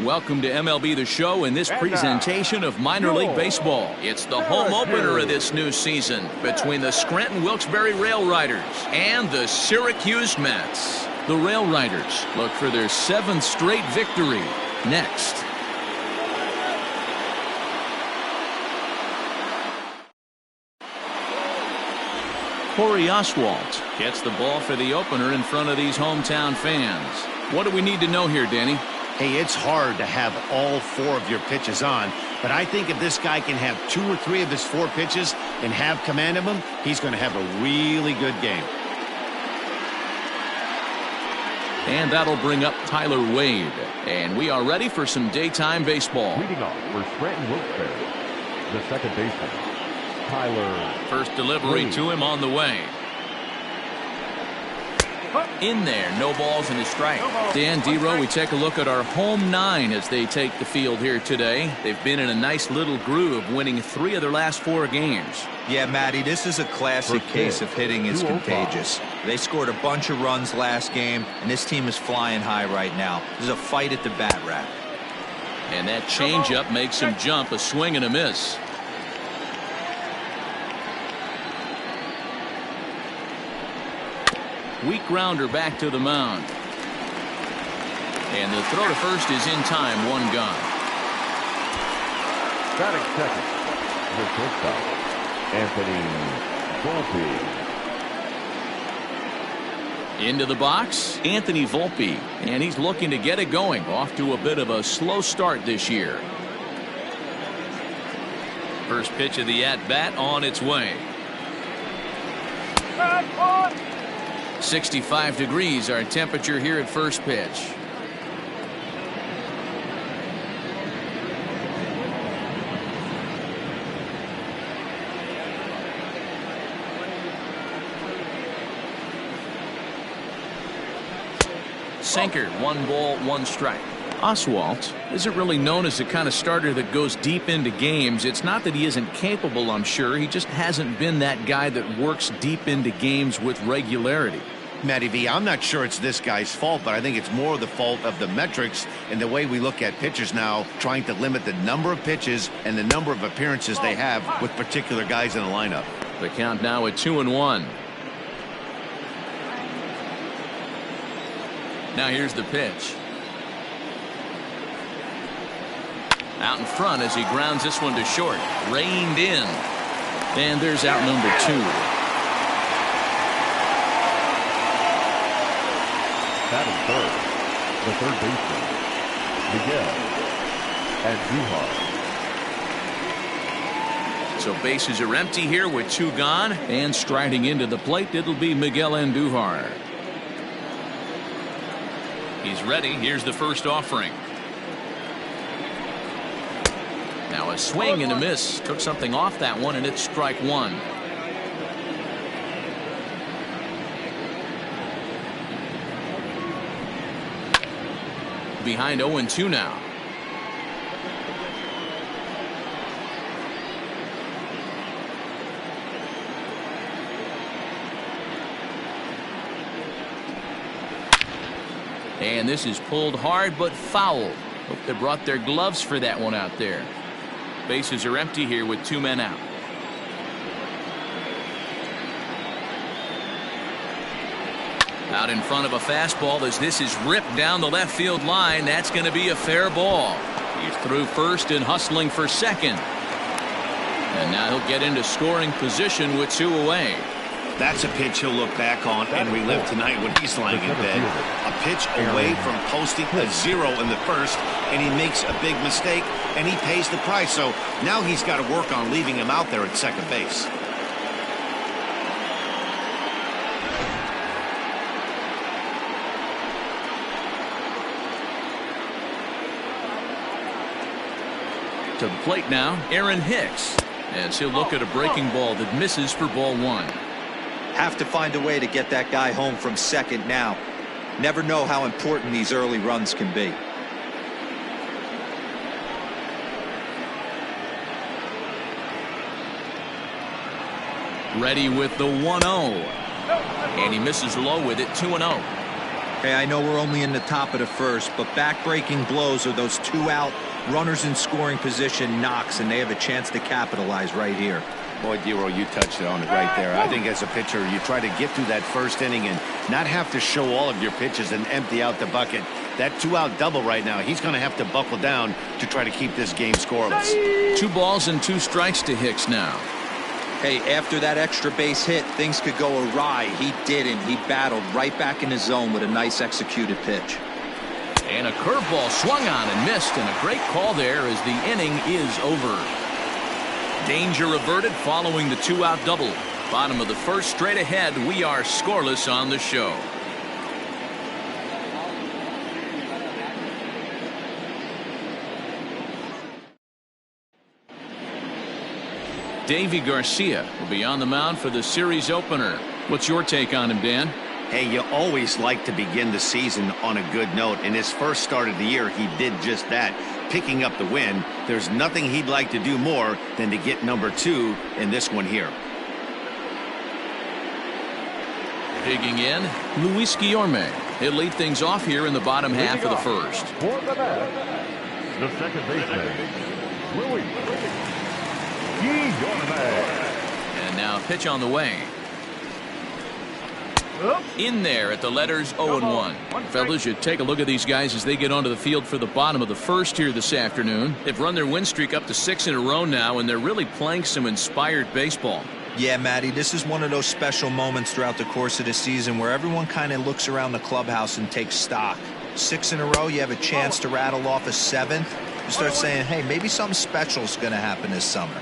Welcome to MLB The Show in this presentation of minor league baseball. It's the home opener of this new season between the Scranton Wilkes-Barre Railriders and the Syracuse Mets. The Railriders look for their 7th straight victory next. Corey Oswalt gets the ball for the opener in front of these hometown fans. What do we need to know here, Danny? Hey, it's hard to have all 4 of your pitches on, but I think if this guy can have 2 or 3 of his 4 pitches and have command of them, he's going to have a really good game. And that'll bring up Tyler Wade. And we are ready for some daytime baseball. Leading off for Scranton Wilkes-Barre, the second baseman, Tyler. First delivery Wade. to him on the way. In there, no balls and a strike. Dan Dero, we take a look at our home 9 as they take the field here today. They've been in a nice little groove, winning 3 of their last 4 games. Yeah, Matty, this is a classic case of hitting is contagious. They scored a bunch of runs last game, and this team is flying high right now. There's a fight at the bat rack. And that changeup makes him jump, a swing and a miss. Weak grounder back to the mound. And the throw to first is in time, 1 gone. Batting second, the shortstop, Anthony Volpe. Into the box, Anthony Volpe. And he's looking to get it going. Off to a bit of a slow start this year. First pitch of the at-bat on its way. 65 degrees our temperature here at first pitch. Sinker, 1 ball, 1 strike. Oswalt isn't really known as the kind of starter that goes deep into games. It's not that he isn't capable, I'm sure. He just hasn't been that guy that works deep into games with regularity. Matty V, I'm not sure it's this guy's fault, but I think it's more the fault of the metrics and the way we look at pitchers now, trying to limit the number of pitches and the number of appearances they have with particular guys in the lineup. The count now at 2-1. Now here's the pitch. Out in front as he grounds this one to short. Reined in. And there's out number 2. Batting third, the third baseman, Miguel Andujar. So bases are empty here with 2 gone. And striding into the plate, it'll be Miguel Andujar. He's ready. Here's the first offering. Now a swing and a miss. Took something off that one, and it's strike 1. Behind 0-2 now. And this is pulled hard but foul. Hope they brought their gloves for that one out there. Bases are empty here with 2 men out. Out in front of a fastball as this is ripped down the left field line. That's going to be a fair ball. He's through first and hustling for second. And now he'll get into scoring position with 2 away. That's a pitch he'll look back on and relive tonight when he's lying in bed. A pitch away from posting a 0 in the first, and he makes a big mistake, and he pays the price. So now he's got to work on leaving him out there at second base. To the plate now, Aaron Hicks, as he'll look at a breaking ball that misses for ball 1. Have to find a way to get that guy home from second now. Never know how important these early runs can be. Ready with the 1-0. And he misses low with it, 2-0. Hey, I know we're only in the top of the first, but back-breaking blows are those 2 out runners in scoring position knocks, and they have a chance to capitalize right here. Boy, Dero, you touched on it right there. I think as a pitcher, you try to get through that first inning and not have to show all of your pitches and empty out the bucket. That 2-out double right now, he's going to have to buckle down to try to keep this game scoreless. 2 balls and 2 strikes to Hicks now. Hey, after that extra base hit, things could go awry. He didn't. He battled right back in his zone with a nice executed pitch. And a curveball swung on and missed, and a great call there as the inning is over. Danger averted following the 2-out double. Bottom of the first, straight ahead. We are scoreless on the show. Davy Garcia will be on the mound for the series opener. What's your take on him, Dan? Hey, you always like to begin the season on a good note. In his first start of the year, he did just that, picking up the win. There's nothing he'd like to do more than to get number 2 in this one here. Digging in, Luis Guillorme. He'll lead things off here in the bottom half of the first. For the net, the second baseman, Luis Guillorme. And now a pitch on the way. In there at the letters 0-1. Fellas, you take a look at these guys as they get onto the field for the bottom of the first here this afternoon. They've run their win streak up to 6 in a row now, and they're really playing some inspired baseball. Yeah, Matty, this is one of those special moments throughout the course of the season where everyone kind of looks around the clubhouse and takes stock. 6 in a row, you have a chance to rattle off a 7th. You start saying, hey, maybe something special is going to happen this summer.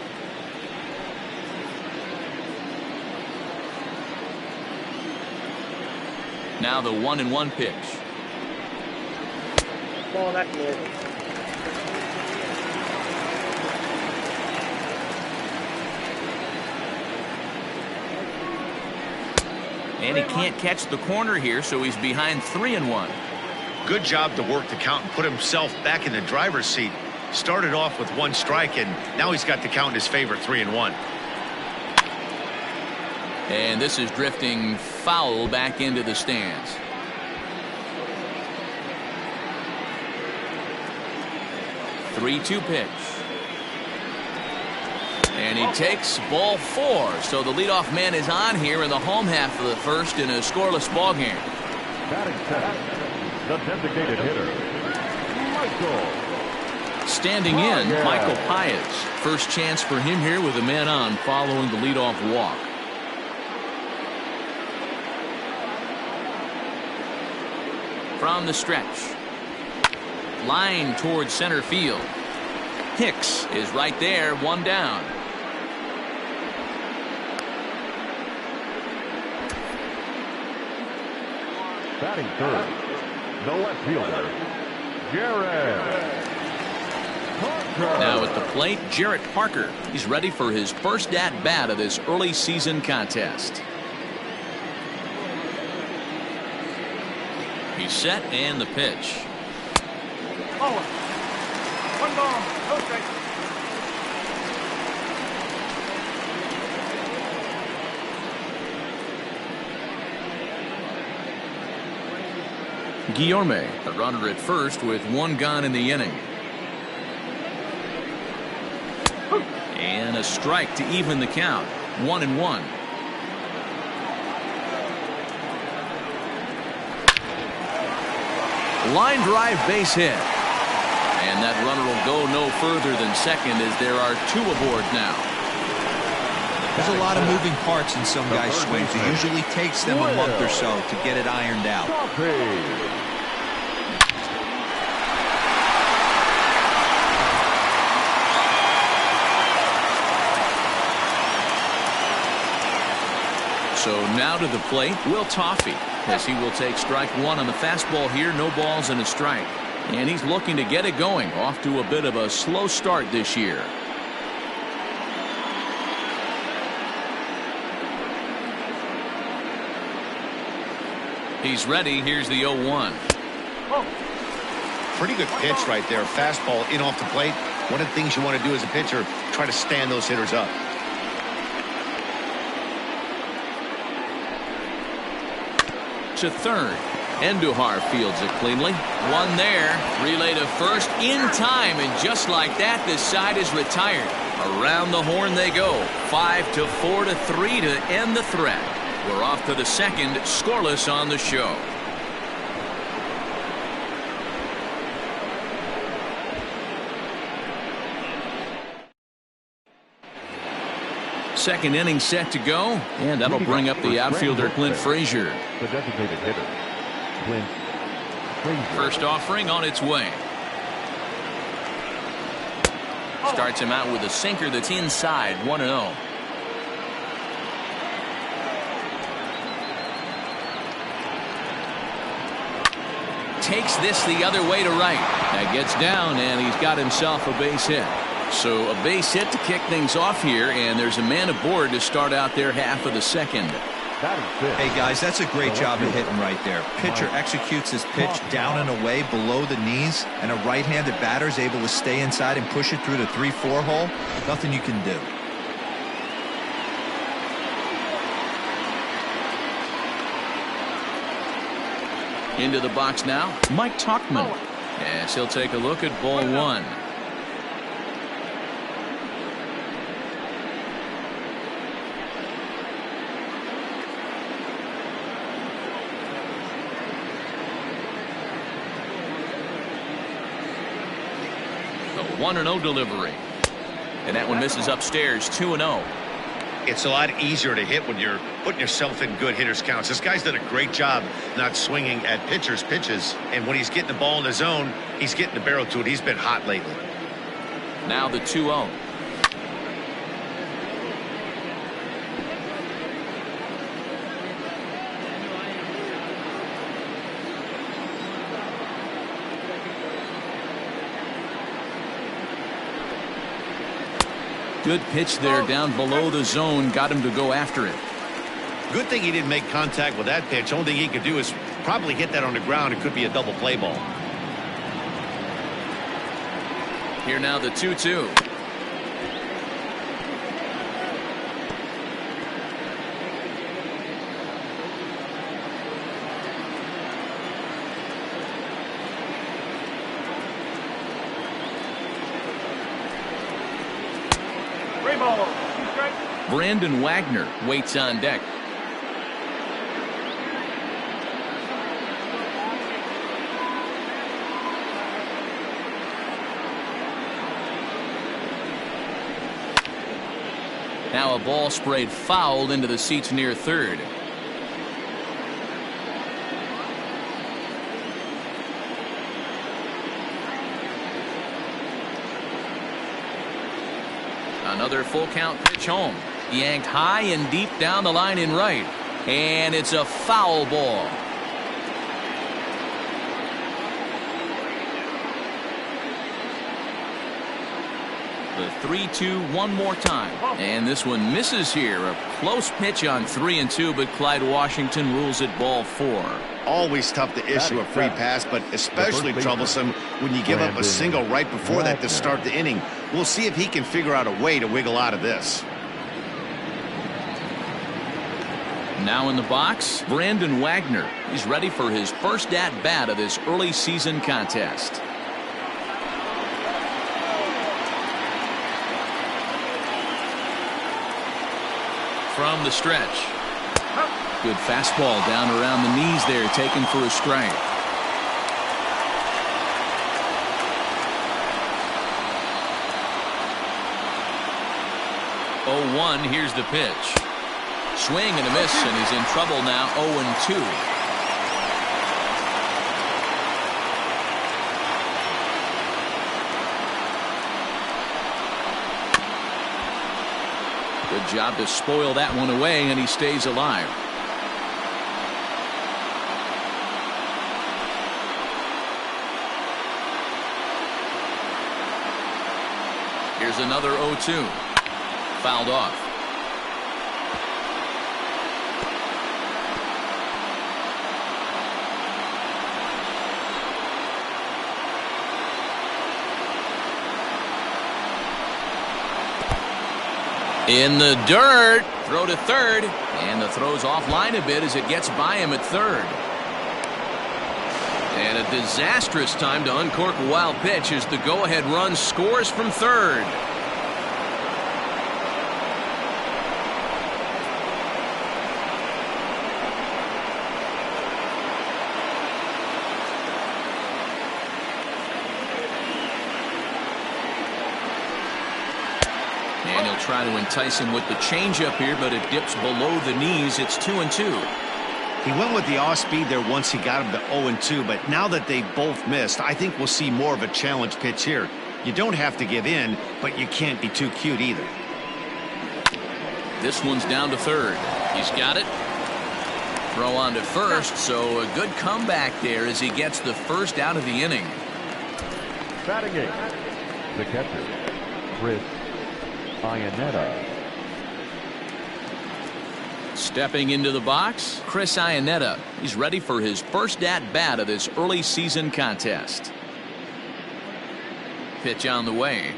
Now the 1-1 pitch. Ball back there. And he can't catch the corner here, so he's behind 3-1. Good job to work the count and put himself back in the driver's seat. Started off with 1 strike, and now he's got the count in his favor, 3-1. And this is drifting foul back into the stands. Three-two pitch. And he takes ball 4. So the leadoff man is on here in the home half of the first in a scoreless ball game. Batting center, the designated hitter, Michael. Standing in, Michael Paez. First chance for him here with a man on following the leadoff walk. From the stretch. Line towards center field. Hicks is right there, 1 down. Batting third, the left fielder, Jarrett Parker. Now at the plate, Jarrett Parker. He's ready for his first at-bat of this early season contest. He's set and the pitch. Oh, 1 ball, no strike. Guillorme, a runner at first with 1 gone in the inning. And a strike to even the count. 1-1. Line drive base hit. And that runner will go no further than second as there are 2 aboard now. There's a lot of moving parts in some guys' swings. It usually takes them a month or so to get it ironed out. So now to the plate, Will Toffey, as he will take strike 1 on the fastball here. No balls and a strike. And he's looking to get it going. Off to a bit of a slow start this year. He's ready. Here's the 0-1. Pretty good pitch right there. Fastball in off the plate. One of the things you want to do as a pitcher, try to stand those hitters up. To third. Endujar fields it cleanly. One there. Relay to first in time, and just like that, this side is retired. Around the horn they go. 5-4 to 3 to end the threat. We're off to the second, scoreless on the show. Second inning set to go, and that'll bring up the outfielder Clint Frazier. The designated hitter, Clint Frazier. First offering on its way. Starts him out with a sinker that's inside, 1-0. Takes this the other way to right. That gets down, and he's got himself a base hit. So a base hit to kick things off here, and there's a man aboard to start out their half of the second. Hey guys, that's a great job of hitting right there. Pitcher executes his pitch down and away below the knees, and a right-handed batter is able to stay inside and push it through the 3-4 hole. Nothing you can do. Into the box now, Mike Tauchman. Yes, he'll take a look at ball one. The 1-0 delivery. And that one misses upstairs, 2-0. It's a lot easier to hit when you're putting yourself in good hitters counts. This guy's done a great job not swinging at pitchers' pitches. And when he's getting the ball in the zone, he's getting the barrel to it. He's been hot lately. Now the 2-0. Good pitch there down below the zone. Got him to go after it. Good thing he didn't make contact with that pitch. Only thing he could do is probably hit that on the ground. It could be a double play ball. Here now the 2-2. Brandon Wagner waits on deck. Now a ball sprayed foul into the seats near third. Another full count pitch home. Yanked high and deep down the line in right. And it's a foul ball. The 3-2 one more time. And this one misses here. A close pitch on 3-2, but Clyde Washington rules it ball 4. Always tough to issue a free pass, but especially troublesome when you give up a single right before that to start the inning. We'll see if he can figure out a way to wiggle out of this. Now in the box, Brandon Wagner. He's ready for his first at-bat of this early season contest. From the stretch. Good fastball down around the knees there, taken for a strike. Oh, 1, here's the pitch. Swing and a miss, and he's in trouble now. 0-2. Good job to spoil that one away, and he stays alive. Here's another 0-2. Fouled off. In the dirt. Throw to third. And the throw's offline a bit as it gets by him at third. And a disastrous time to uncork a wild pitch as the go-ahead run scores from third. And he'll try to entice him with the changeup here, but it dips below the knees. It's 2-2. He went with the off-speed there once he got him to 0-2, but now that they both missed, I think we'll see more of a challenge pitch here. You don't have to give in, but you can't be too cute either. This one's down to third. He's got it. Throw on to first, so a good comeback there as he gets the first out of the inning. Batting eight, the catcher, Chris Iannetta. Stepping into the box, Chris Iannetta. He's ready for his first at-bat of this early season contest. Pitch on the way.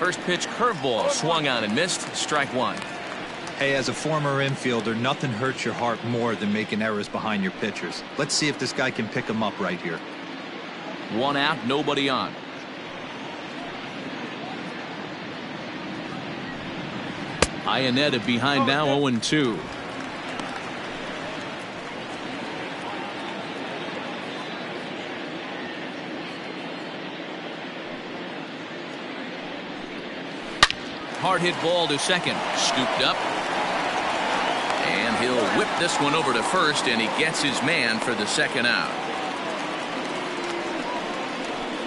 First pitch curveball swung on and missed. Strike one. Hey, as a former infielder, nothing hurts your heart more than making errors behind your pitchers. Let's see if this guy can pick them up right here. One out, nobody on. Iannetta behind now, 0-2. Hard hit ball to second. Scooped up. And he'll whip this one over to first, and he gets his man for the second out.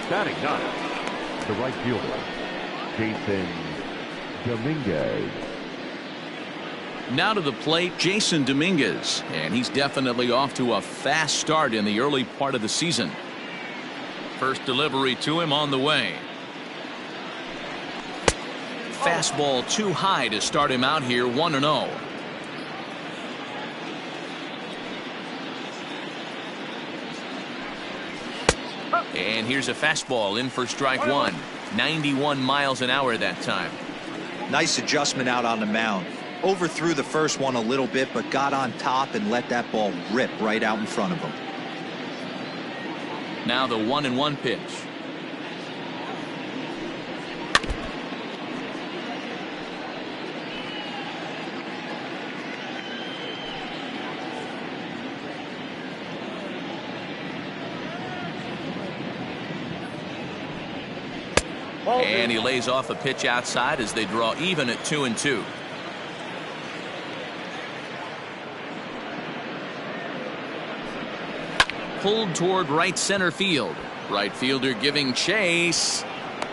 Batting ninth, the right fielder, Jason Dominguez. Now to the plate, Jason Dominguez, and he's definitely off to a fast start in the early part of the season. First delivery to him on the way. Fastball too high to start him out here, 1-0. And here's a fastball in for strike one. 91 miles an hour that time. Nice adjustment out on the mound. Overthrew the first one a little bit, but got on top and let that ball rip right out in front of him. Now the 1-1 pitch. And he lays off a pitch outside as they draw even at 2-2. Pulled toward right center field. Right fielder giving chase.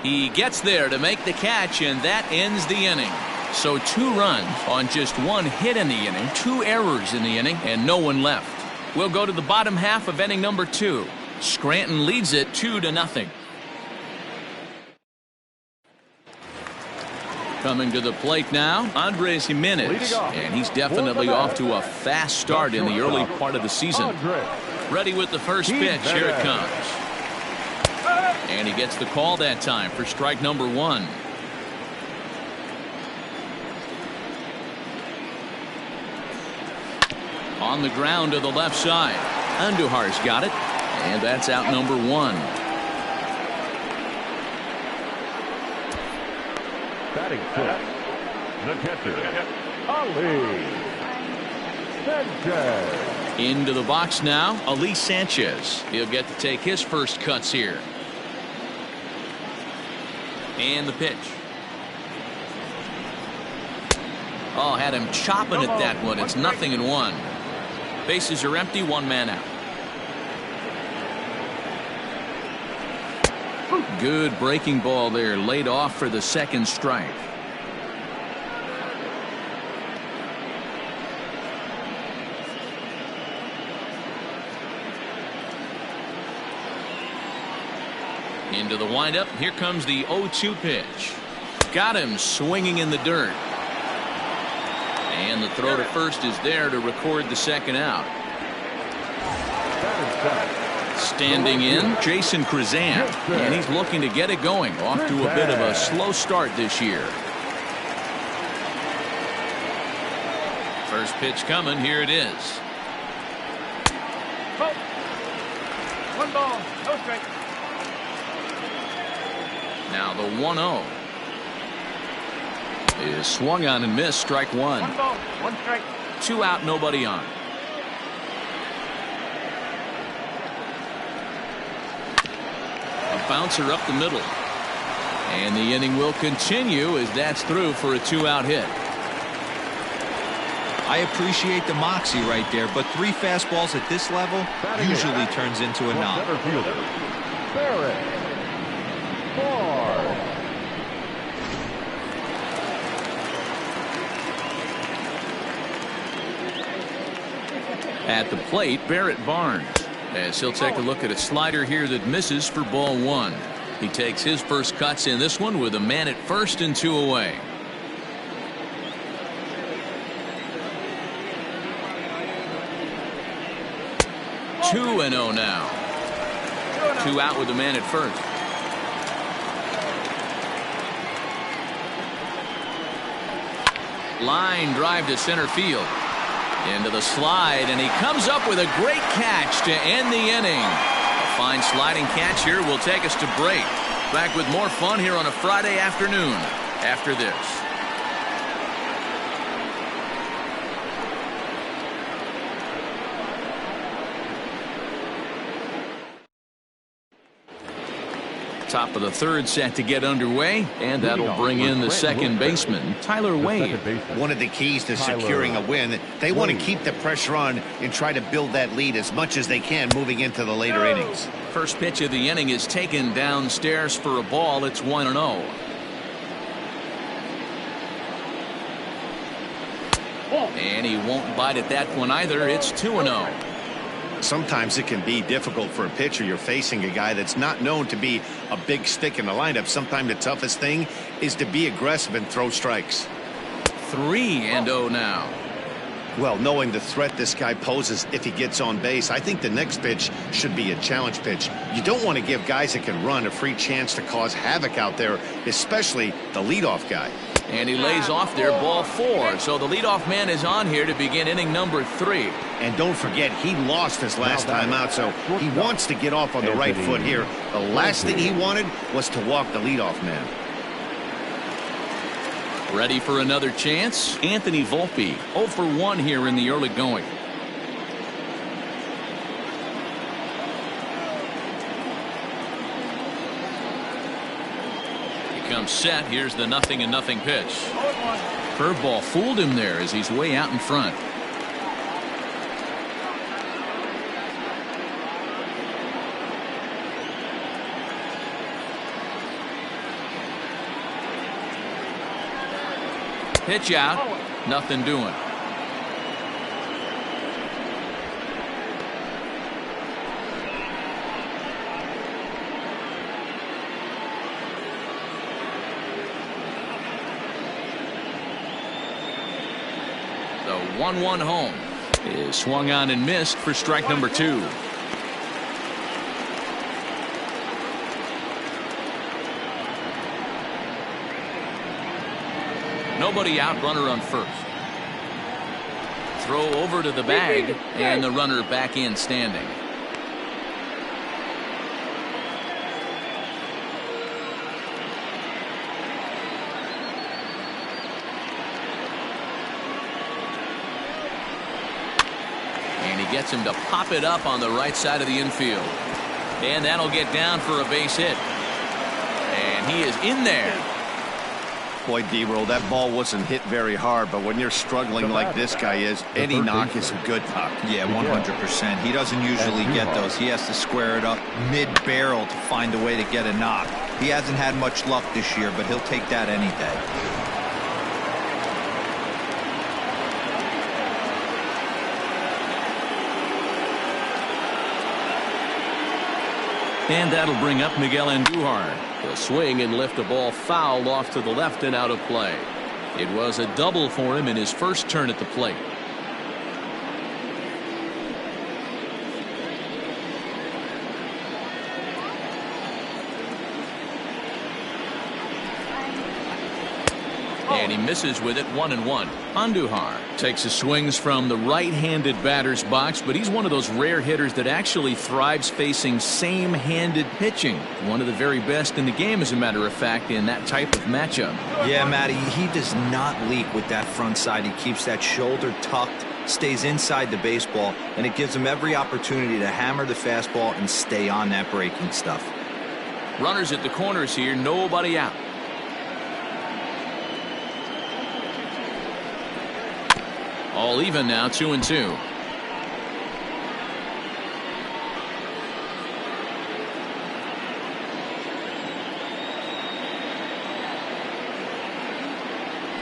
He gets there to make the catch, and that ends the inning. So 2 runs on just 1 hit in the inning, 2 errors in the inning, and no one left. We'll go to the bottom half of inning number 2. Scranton leads it 2-0. Coming to the plate now, Andres Jimenez, and he's definitely off to a fast start in the early part of the season. Ready with the first pitch. Here it comes. And he gets the call that time for strike number 1. On the ground to the left side. Andujar's got it, and that's out number 1. Batting fifth, the catcher, Ali Sanchez. Into the box now, Ali Sanchez. He'll get to take his first cuts here. And the pitch. Oh, had him chopping at that one. It's 0-1. Bases are empty, 1 man out. Good breaking ball there, laid off for the second strike. Into the windup. Here comes the 0-2 pitch. Got him swinging in the dirt. And the throw to first is there to record the second out. Standing in, Jason Krizan, and he's looking to get it going. Off to a bit of a slow start this year. First pitch coming. Here it is. Oh. One ball, no strike. Now the 1-0 is swung on and missed. Strike one. One ball, one strike. 2 out, nobody on. A bouncer up the middle. And the inning will continue as that's through for a 2-out hit. I appreciate the moxie right there, but 3 fastballs at this level usually turns into a knock. Center fielder, Barrett. 4. At the plate, Barrett Barnes, as he'll take a look at a slider here that misses for ball 1. He takes his first cuts in this one with a man at first and 2 away. 2-0 now. 2 out with a man at first. Line drive to center field. Into the slide, and he comes up with a great catch to end the inning. A fine sliding catch here will take us to break. Back with more fun here on a Friday afternoon after this. Top of the third set to get underway, and that'll bring in the second baseman, Tyler Wade. One of the keys to securing a win, they want to keep the pressure on and try to build that lead as much as they can moving into the later innings. First pitch of the inning is taken downstairs for a ball. It's 1-0. And he won't bite at that one either. It's 2-0. Sometimes it can be difficult for a pitcher. You're facing a guy that's not known to be a big stick in the lineup. Sometimes the toughest thing is to be aggressive and throw strikes. 3-0 now. Well, knowing the threat this guy poses if he gets on base, I think the next pitch should be a challenge pitch. You don't want to give guys that can run a free chance to cause havoc out there, especially the leadoff guy. And he lays off there, ball 4. So the leadoff man is on here to begin inning number 3. And don't forget, he lost his last time out, so he wants to get off on the right foot here. The last thing he wanted was to walk the leadoff man. Ready for another chance? Anthony Volpe, 0 for 1 here in the early going. He comes set. Here's the 0-0 pitch. Curveball fooled him there as he's way out in front. Pitch out, nothing doing. The 1-1 home is swung on and missed for strike number 2. Nobody out, runner on first. Throw over to the bag, and the runner back in standing. And he gets him to pop it up on the right side of the infield. And that'll get down for a base hit. And he is in there. Boy, D-Roll, that ball wasn't hit very hard, but when you're struggling like this guy is, any knock is a good knock. Yeah, 100%. He doesn't usually get those. He has to square it up mid-barrel to find a way to get a knock. He hasn't had much luck this year, but he'll take that any day. And that'll bring up Miguel Andujar. He'll swing and lift a ball foul off to the left and out of play. It was a double for him in his first turn at the plate. And he misses with it, 1-1. Andujar takes his swings from the right-handed batter's box, but he's one of those rare hitters that actually thrives facing same-handed pitching. One of the very best in the game, as a matter of fact, in that type of matchup. Yeah, Matty, he does not leak with that front side. He keeps that shoulder tucked, stays inside the baseball, and it gives him every opportunity to hammer the fastball and stay on that breaking stuff. Runners at the corners here, nobody out. All even now, 2-2.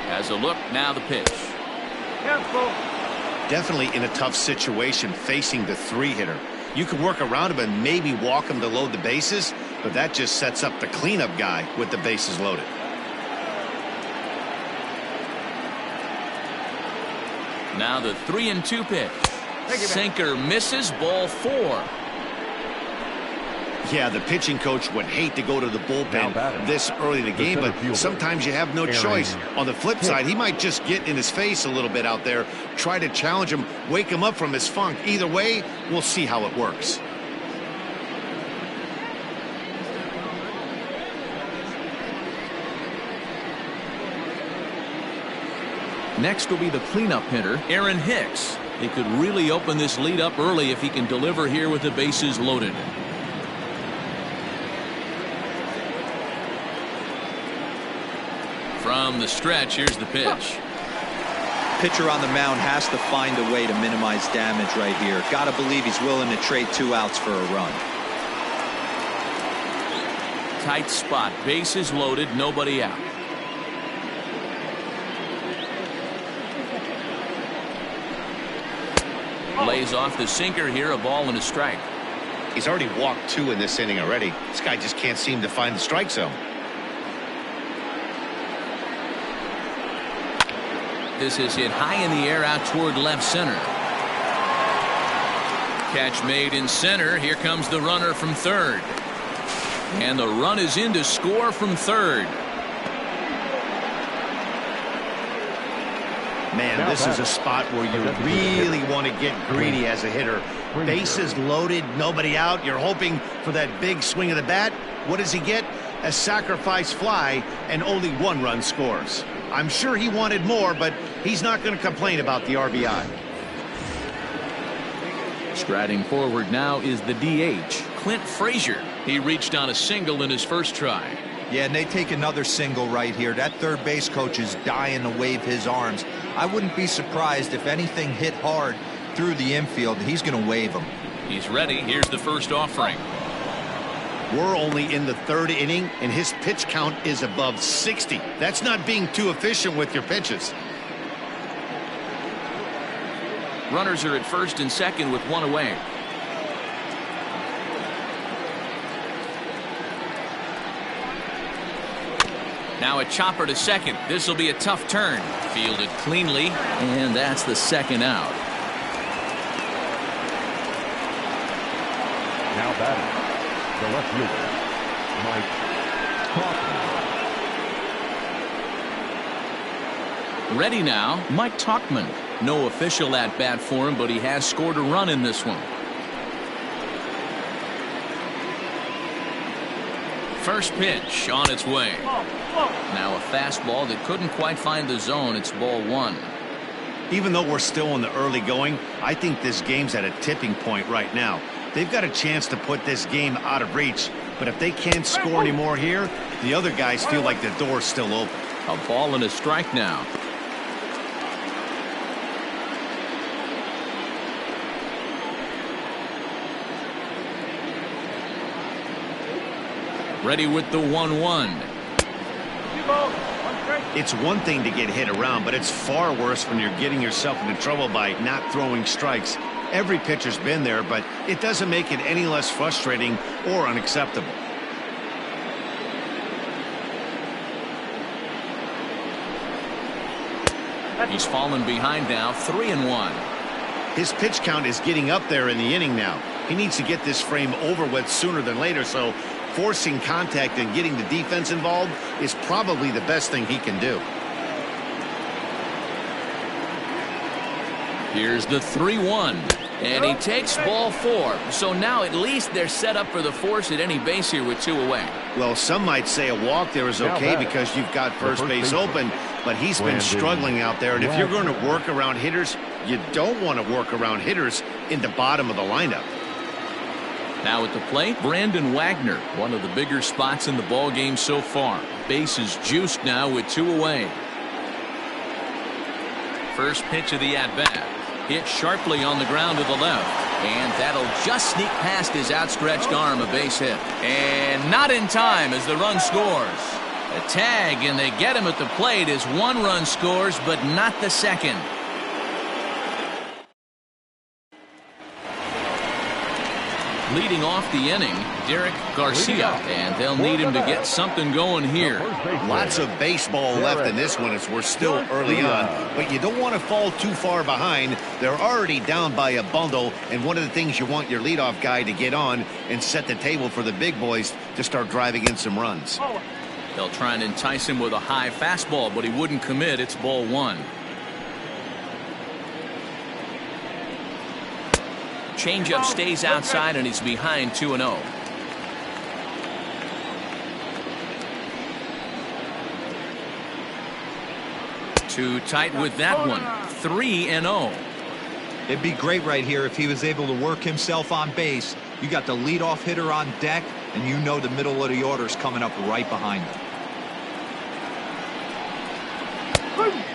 Has a look, now the pitch. Definitely in a tough situation facing the three-hitter. You can work around him and maybe walk him to load the bases, but that just sets up the cleanup guy with the bases loaded. Now the 3-2 pitch. Sinker misses, ball 4. Yeah, the pitching coach would hate to go to the bullpen this early in the game, but sometimes you have no choice. On the flip side, he might just get in his face a little bit out there, try to challenge him, wake him up from his funk. Either way, we'll see how it works. Next will be the cleanup hitter, Aaron Hicks. He could really open this lead up early if he can deliver here with the bases loaded. From the stretch, here's the pitch. Pitcher on the mound has to find a way to minimize damage right here. Got to believe he's willing to trade 2 outs for a run. Tight spot, bases loaded, nobody out. Lays off the sinker here, a ball and a strike. He's already walked 2 in this inning already. This guy just can't seem to find the strike zone. This is hit high in the air out toward left center. Catch made in center. Here comes the runner from third. And the run is in to score from third. Man, this is a spot where you really want to get greedy as a hitter. Bases loaded, nobody out. You're hoping for that big swing of the bat. What does he get? A sacrifice fly, and only 1 run scores. I'm sure he wanted more, but he's not going to complain about the RBI. Striding forward now is the DH, Clint Frazier. He reached on a single in his first try. Yeah, and they take another single right here. That third base coach is dying to wave his arms. I wouldn't be surprised if anything hit hard through the infield. He's going to wave them. He's ready. Here's the first offering. We're only in the 3rd inning, and his pitch count is above 60. That's not being too efficient with your pitches. Runners are at first and second with 1 away. Now a chopper to second. This will be a tough turn. Fielded cleanly, and that's the 2nd out. Now batting, the left fielder, Mike Tauchman. Ready now, Mike Tauchman. No official at bat for him, but he has scored a run in this one. First pitch on its way. Now a fastball that couldn't quite find the zone. It's ball 1. Even though we're still in the early going, I think this game's at a tipping point right now. They've got a chance to put this game out of reach, but if they can't score any more here, the other guys feel like the door's still open. A ball and a strike now. Ready with the 1-1. It's one thing to get hit around, but it's far worse when you're getting yourself into trouble by not throwing strikes. Every pitcher's been there, but it doesn't make it any less frustrating or unacceptable. He's fallen behind now, 3-1. His pitch count is getting up there in the inning now. He needs to get this frame over with sooner than later, so forcing contact and getting the defense involved is probably the best thing he can do. Here's the 3-1. And he takes ball 4. So now at least they're set up for the force at any base here with 2 away. Well, some might say a walk there is okay because you've got first base open, but he's been struggling out there. And if you're going to work around hitters, you don't want to work around hitters in the bottom of the lineup. Now at the plate, Brandon Wagner, one of the bigger spots in the ball game so far. Base is juiced now with 2 away. First pitch of the at-bat. Hit sharply on the ground to the left. And that'll just sneak past his outstretched arm, a base hit. And not in time as the run scores. A tag, and they get him at the plate as 1 run scores, but not the second. Leading off the inning, Derek Garcia, and they'll need him to get something going here. Lots of baseball left in this one as we're still early on, but you don't want to fall too far behind. They're already down by a bundle, and one of the things you want your leadoff guy to get on and set the table for the big boys to start driving in some runs. They'll try and entice him with a high fastball, but he wouldn't commit. It's ball 1. Changeup stays outside, and he's behind 2-0. Too tight with that one. 3-0. It'd be great right here if he was able to work himself on base. You got the leadoff hitter on deck, and you know the middle of the order's coming up right behind him.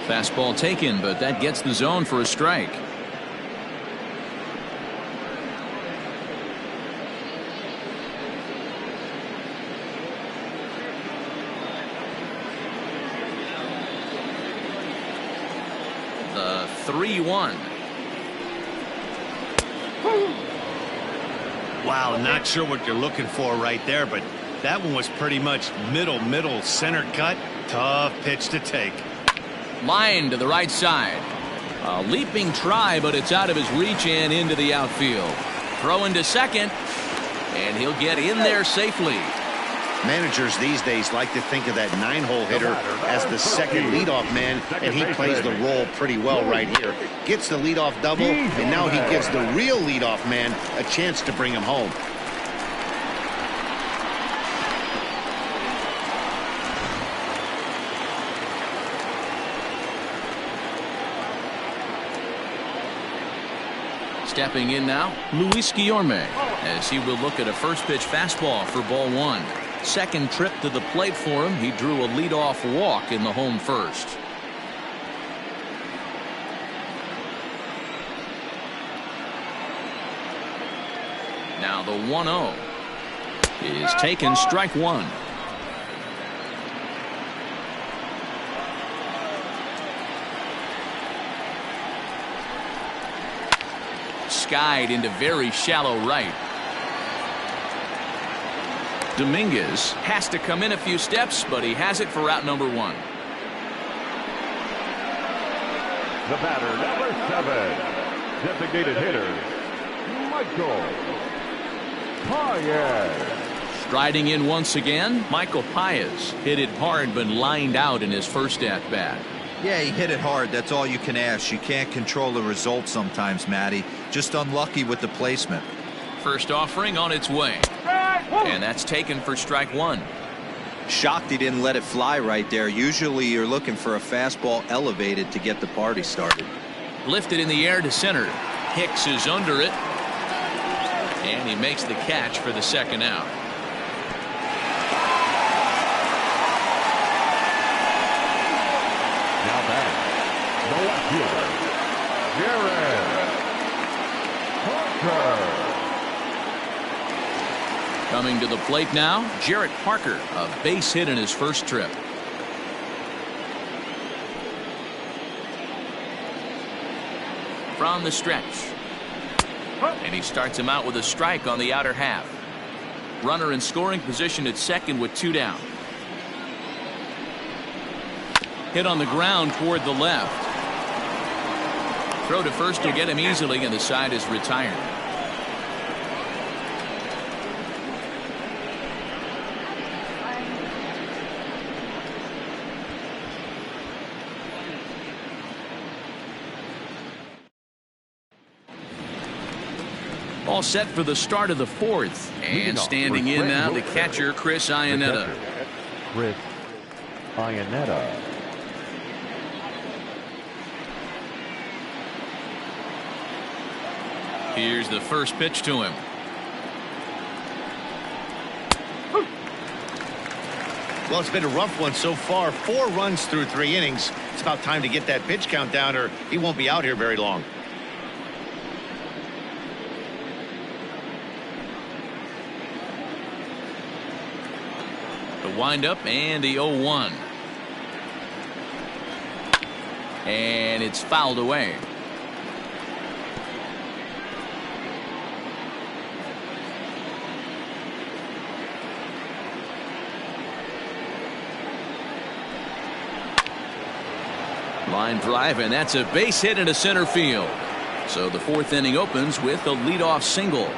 Fastball taken, but that gets the zone for a strike. The 3-1. Wow, not sure what you're looking for right there, but that one was pretty much middle center cut. Tough pitch to take. Line to the right side. A leaping try, but it's out of his reach and into the outfield. Throw into second, and he'll get in there safely. Managers these days like to think of that 9-hole hitter as the second leadoff man, and he plays the role pretty well right here. Gets the leadoff double, and now he gives the real leadoff man a chance to bring him home. Stepping in now, Luis Guillorme, as he will look at a first pitch fastball for ball 1. Second trip to the plate for him. He drew a leadoff walk in the home first. Now the 1-0 is taken, strike 1. Skied into very shallow right. Dominguez has to come in a few steps, but he has it for route number 1. The batter, number 7, designated hitter, Michael Paez. Striding in once again, Michael Paez hit it hard but lined out in his first at-bat. Yeah, he hit it hard. That's all you can ask. You can't control the result sometimes, Matty. Just unlucky with the placement. First offering on its way. And that's taken for strike 1. Shocked he didn't let it fly right there. Usually you're looking for a fastball elevated to get the party started. Lifted in the air to center. Hicks is under it. And he makes the catch for the second out. Now batting, the left fielder, Jarrett Parker. Coming to the plate now, Jarrett Parker, a base hit in his first trip. From the stretch. And he starts him out with a strike on the outer half. Runner in scoring position at second with 2 down. Hit on the ground toward the left. Throw to first will get him easily, and the side is retired. all set for the start of the fourth. And standing in now, the catcher, Chris Iannetta. Chris Iannetta. Here's the first pitch to him. Well, it's been a rough one so far. 4 runs through 3 innings. It's about time to get that pitch count down or he won't be out here very long. The windup and the 0-1. And it's fouled away. Line drive, and that's a base hit into center field. So the 4th inning opens with a leadoff single.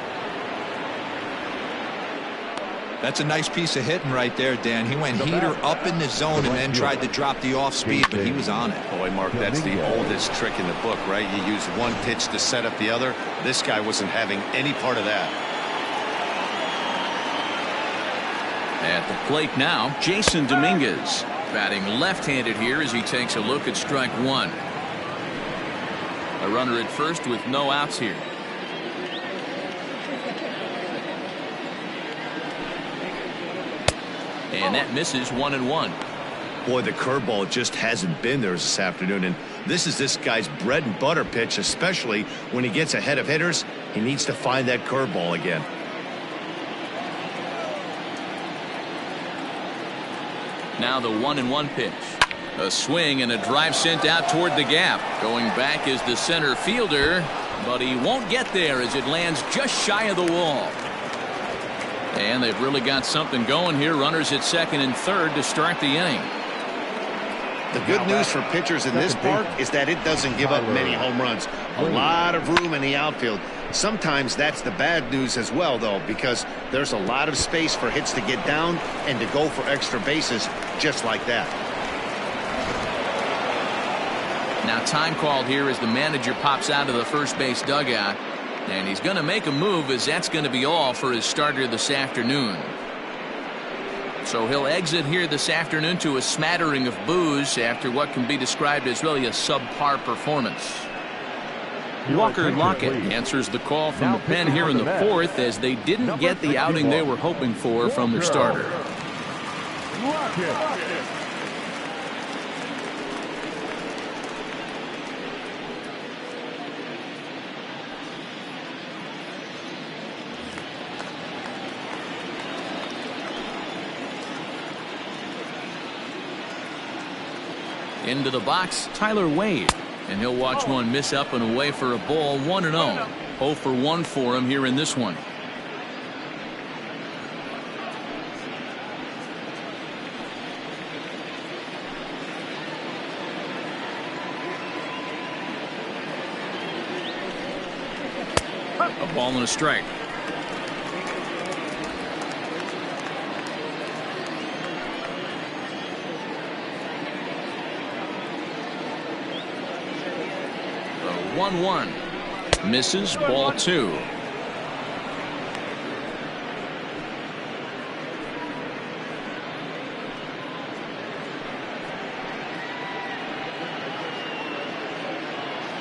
That's a nice piece of hitting right there, Dan. He went heater up in the zone and then tried to drop the off speed, but he was on it. Boy, Mark, that's the oldest trick in the book, right? You use one pitch to set up the other. This guy wasn't having any part of that. At the plate now, Jason Dominguez. Batting left-handed here as he takes a look at strike 1. A runner at first with no outs here. And that misses 1-1. Boy, the curveball just hasn't been there this afternoon, and this is this guy's bread and butter pitch, especially when he gets ahead of hitters. He needs to find that curveball again. Now the 1-1 pitch. A swing and a drive sent out toward the gap. Going back is the center fielder, but he won't get there as it lands just shy of the wall. And they've really got something going here. Runners at second and third to start the inning. The good news for pitchers in this park is that it doesn't give up many home runs. A lot of room in the outfield. Sometimes that's the bad news as well, though, because there's a lot of space for hits to get down and to go for extra bases just like that. Now time called here as the manager pops out of the first base dugout. And he's going to make a move as that's going to be all for his starter this afternoon. So he'll exit here this afternoon to a smattering of boos after what can be described as really a subpar performance. Walker Lockett answers the call from the pen here in the 4th as they didn't get the outing they were hoping for from their starter. Into the box, Tyler Wade. And he'll watch one miss up and away for a ball. 1-0. 0 for 1 for him here in this one. A ball and a strike. The 1-1 misses, ball 2.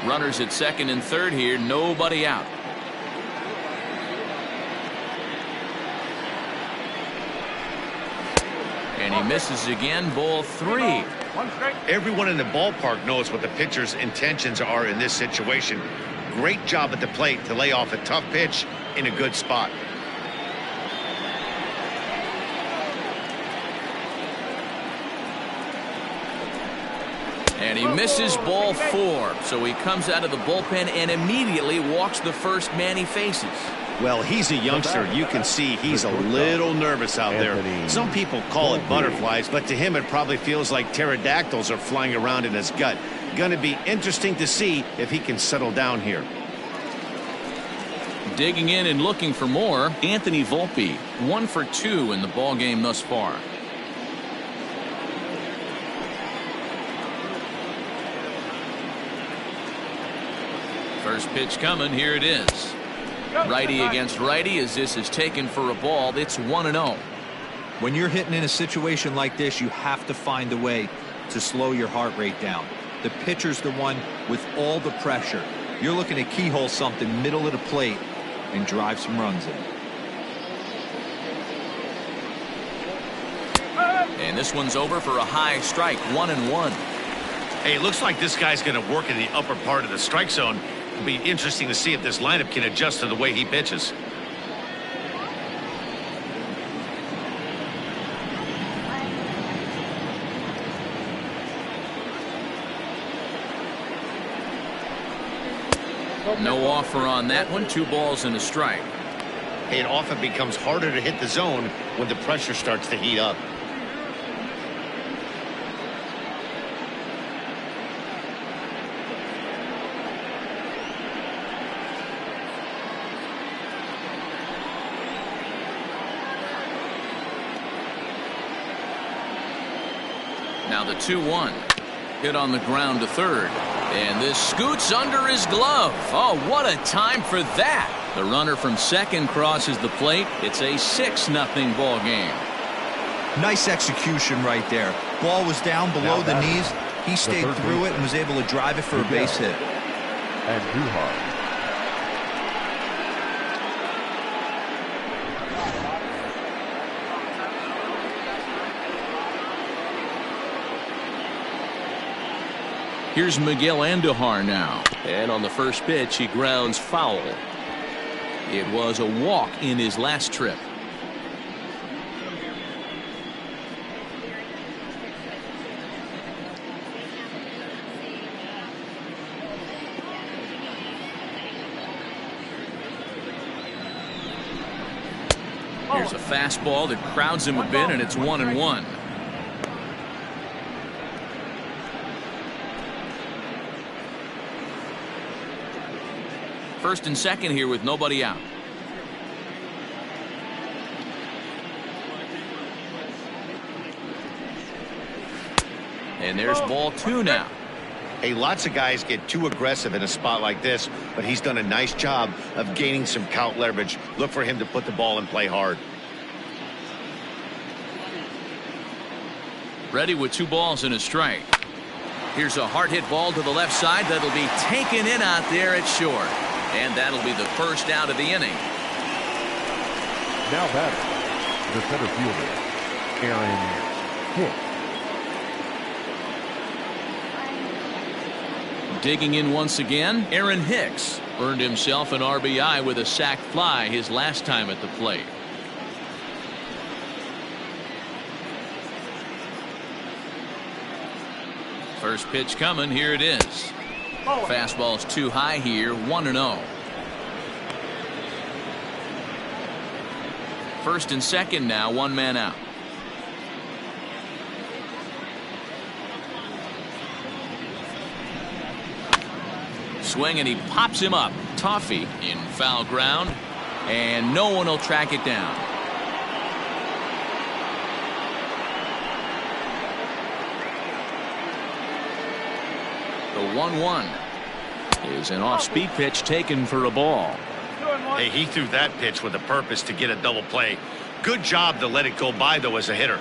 Runners at second and third here, nobody out. And he misses again, ball 3. Everyone in the ballpark knows what the pitcher's intentions are in this situation. Great job at the plate to lay off a tough pitch in a good spot. And he misses, ball 4. So he comes out of the bullpen and immediately walks the first man he faces. Well, he's a youngster. You can see he's a little nervous out there. Some people call it butterflies, but to him it probably feels like pterodactyls are flying around in his gut. Going to be interesting to see if he can settle down here. Digging in and looking for more, Anthony Volpe, 1 for 2 in the ballgame thus far. First pitch coming, here it is. Righty against righty as this is taken for a ball. It's 1-0. When you're hitting in a situation like this, you have to find a way to slow your heart rate down. The pitcher's the one with all the pressure. You're looking to keyhole something middle of the plate and drive some runs in. And this one's over for a high strike, 1-1. Hey, it looks like this guy's going to work in the upper part of the strike zone. It'll be interesting to see if this lineup can adjust to the way he pitches. No offer on that one. 2 balls and a strike. Hey, it often becomes harder to hit the zone when the pressure starts to heat up. Now the 2-1. Hit on the ground to third. And this scoots under his glove. Oh, what a time for that. The runner from second crosses the plate. It's a 6-0 ball game. Nice execution right there. Ball was down below the knees. He stayed through it and was able to drive it for a base hit. And Duhar. Here's Miguel Andujar now. And on the first pitch, he grounds foul. It was a walk in his last trip. Here's a fastball that crowds him a bit, and it's 1-1. First and second here with nobody out. And there's ball 2 now. Hey, lots of guys get too aggressive in a spot like this, but he's done a nice job of gaining some count leverage. Look for him to put the ball in play hard. Ready with 2 balls and a strike. Here's a hard hit ball to the left side that'll be taken in out there at short. And that'll be the first out of the inning. Now batting, the center fielder, Aaron Hicks. Digging in once again, Aaron Hicks earned himself an RBI with a sac fly his last time at the plate. First pitch coming. Here it is. Fastball's too high here. 1-0. First and second now. 1 man out. Swing and he pops him up. Toffee in foul ground, and no one will track it down. The 1-1 is an off-speed pitch taken for a ball. Hey, he threw that pitch with a purpose to get a double play. Good job to let it go by, though, as a hitter.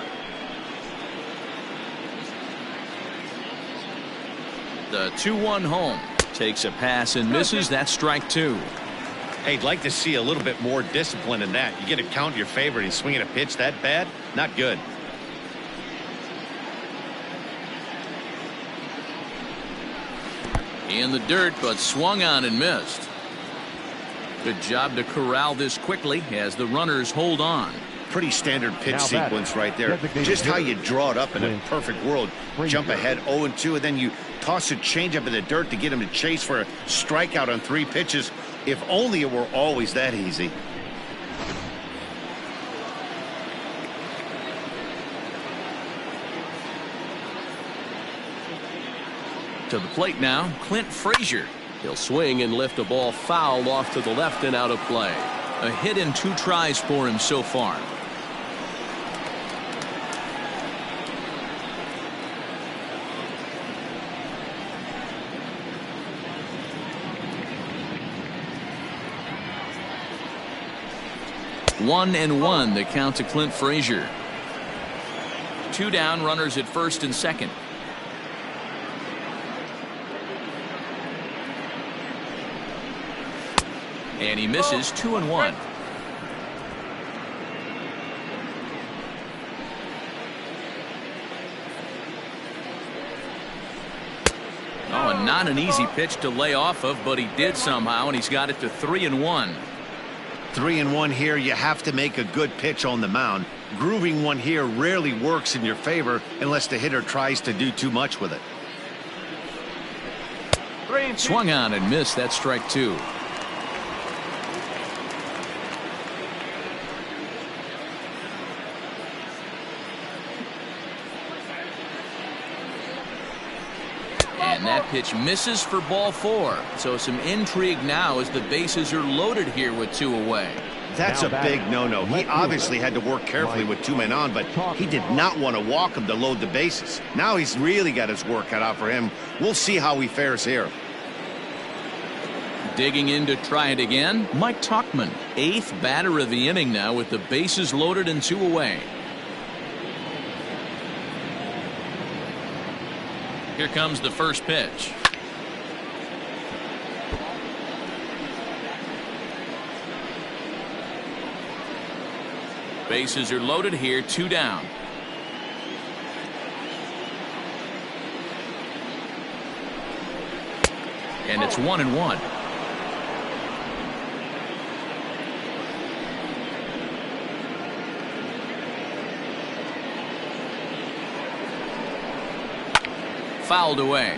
The 2-1 home takes a pass and misses. That's strike 2. Hey, I'd like to see a little bit more discipline in that. You get a count in your favor and he's swinging a pitch that bad? Not good. In the dirt, but swung on and missed. Good job to corral this quickly as the runners hold on. Pretty standard pitch Now sequence right there. Just how you draw it up in a perfect world. Jump ahead 0-2, and then you toss a changeup in the dirt to get him to chase for a strikeout on 3 pitches. If only it were always that easy. To the plate now, Clint Frazier. He'll swing and lift a ball foul off to the left and out of play. A hit in 2 tries for him so far. 1-1 the count to Clint Frazier. 2 down, runners at first and second. And he misses. 2-1. Oh, and not an easy pitch to lay off of, but he did somehow, and he's got it to 3-1. 3-1 here. You have to make a good pitch on the mound. Grooving one here rarely works in your favor unless the hitter tries to do too much with it. Swung on and missed. That's strike 2. And that pitch misses for ball 4. So some intrigue now as the bases are loaded here with 2 away. That's a big no-no. He obviously had to work carefully with 2 men on, but he did not want to walk him to load the bases. Now he's really got his work cut out for him. We'll see how he fares here. Digging in to try it again, Mike Tauchman, 8th batter of the inning now with the bases loaded and 2 away. Here comes the first pitch. Bases are loaded here, 2 down. And it's 1-1. Fouled away.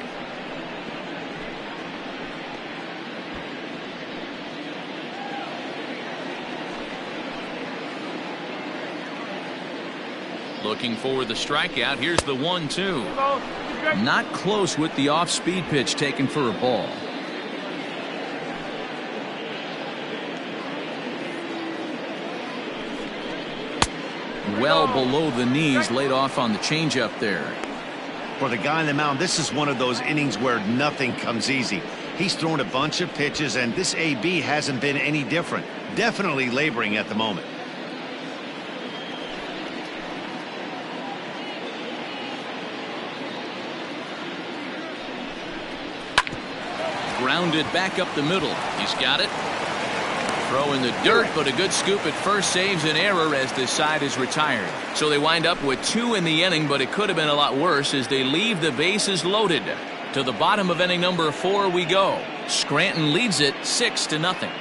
Looking for the strikeout. Here's the 1-2. Not close with the off-speed pitch taken for a ball. Well below the knees, laid off on the changeup there. For the guy on the mound, this is one of those innings where nothing comes easy. He's thrown a bunch of pitches, and this AB hasn't been any different. Definitely laboring at the moment. Grounded back up the middle. He's got it. Throw in the dirt, but a good scoop at first saves an error as this side is retired. So they wind up with 2 in the inning, but it could have been a lot worse as they leave the bases loaded. To the bottom of inning number 4 we go. Scranton leads it 6-0.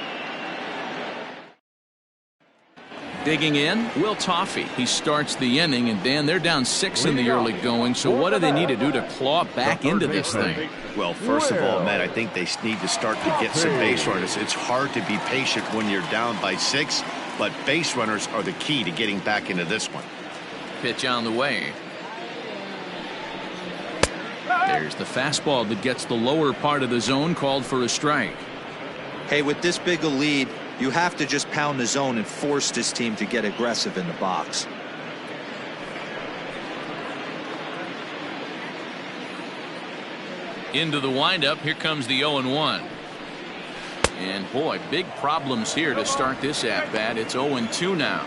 Digging in, Will Toffey. He starts the inning, and Dan, they're down 6 in the early going. So what do they need to do to claw back into this thing? Well, first of all, Matt, I think they need to start to get some base runners. It's hard to be patient when you're down by 6, but base runners are the key to getting back into this one. Pitch on the way. There's the fastball that gets the lower part of the zone, called for a strike. Hey, with this big a lead, you have to just pound the zone and force this team to get aggressive in the box. Into the windup. Here comes the 0-1. And boy, big problems here to start this at bat. It's 0-2 now.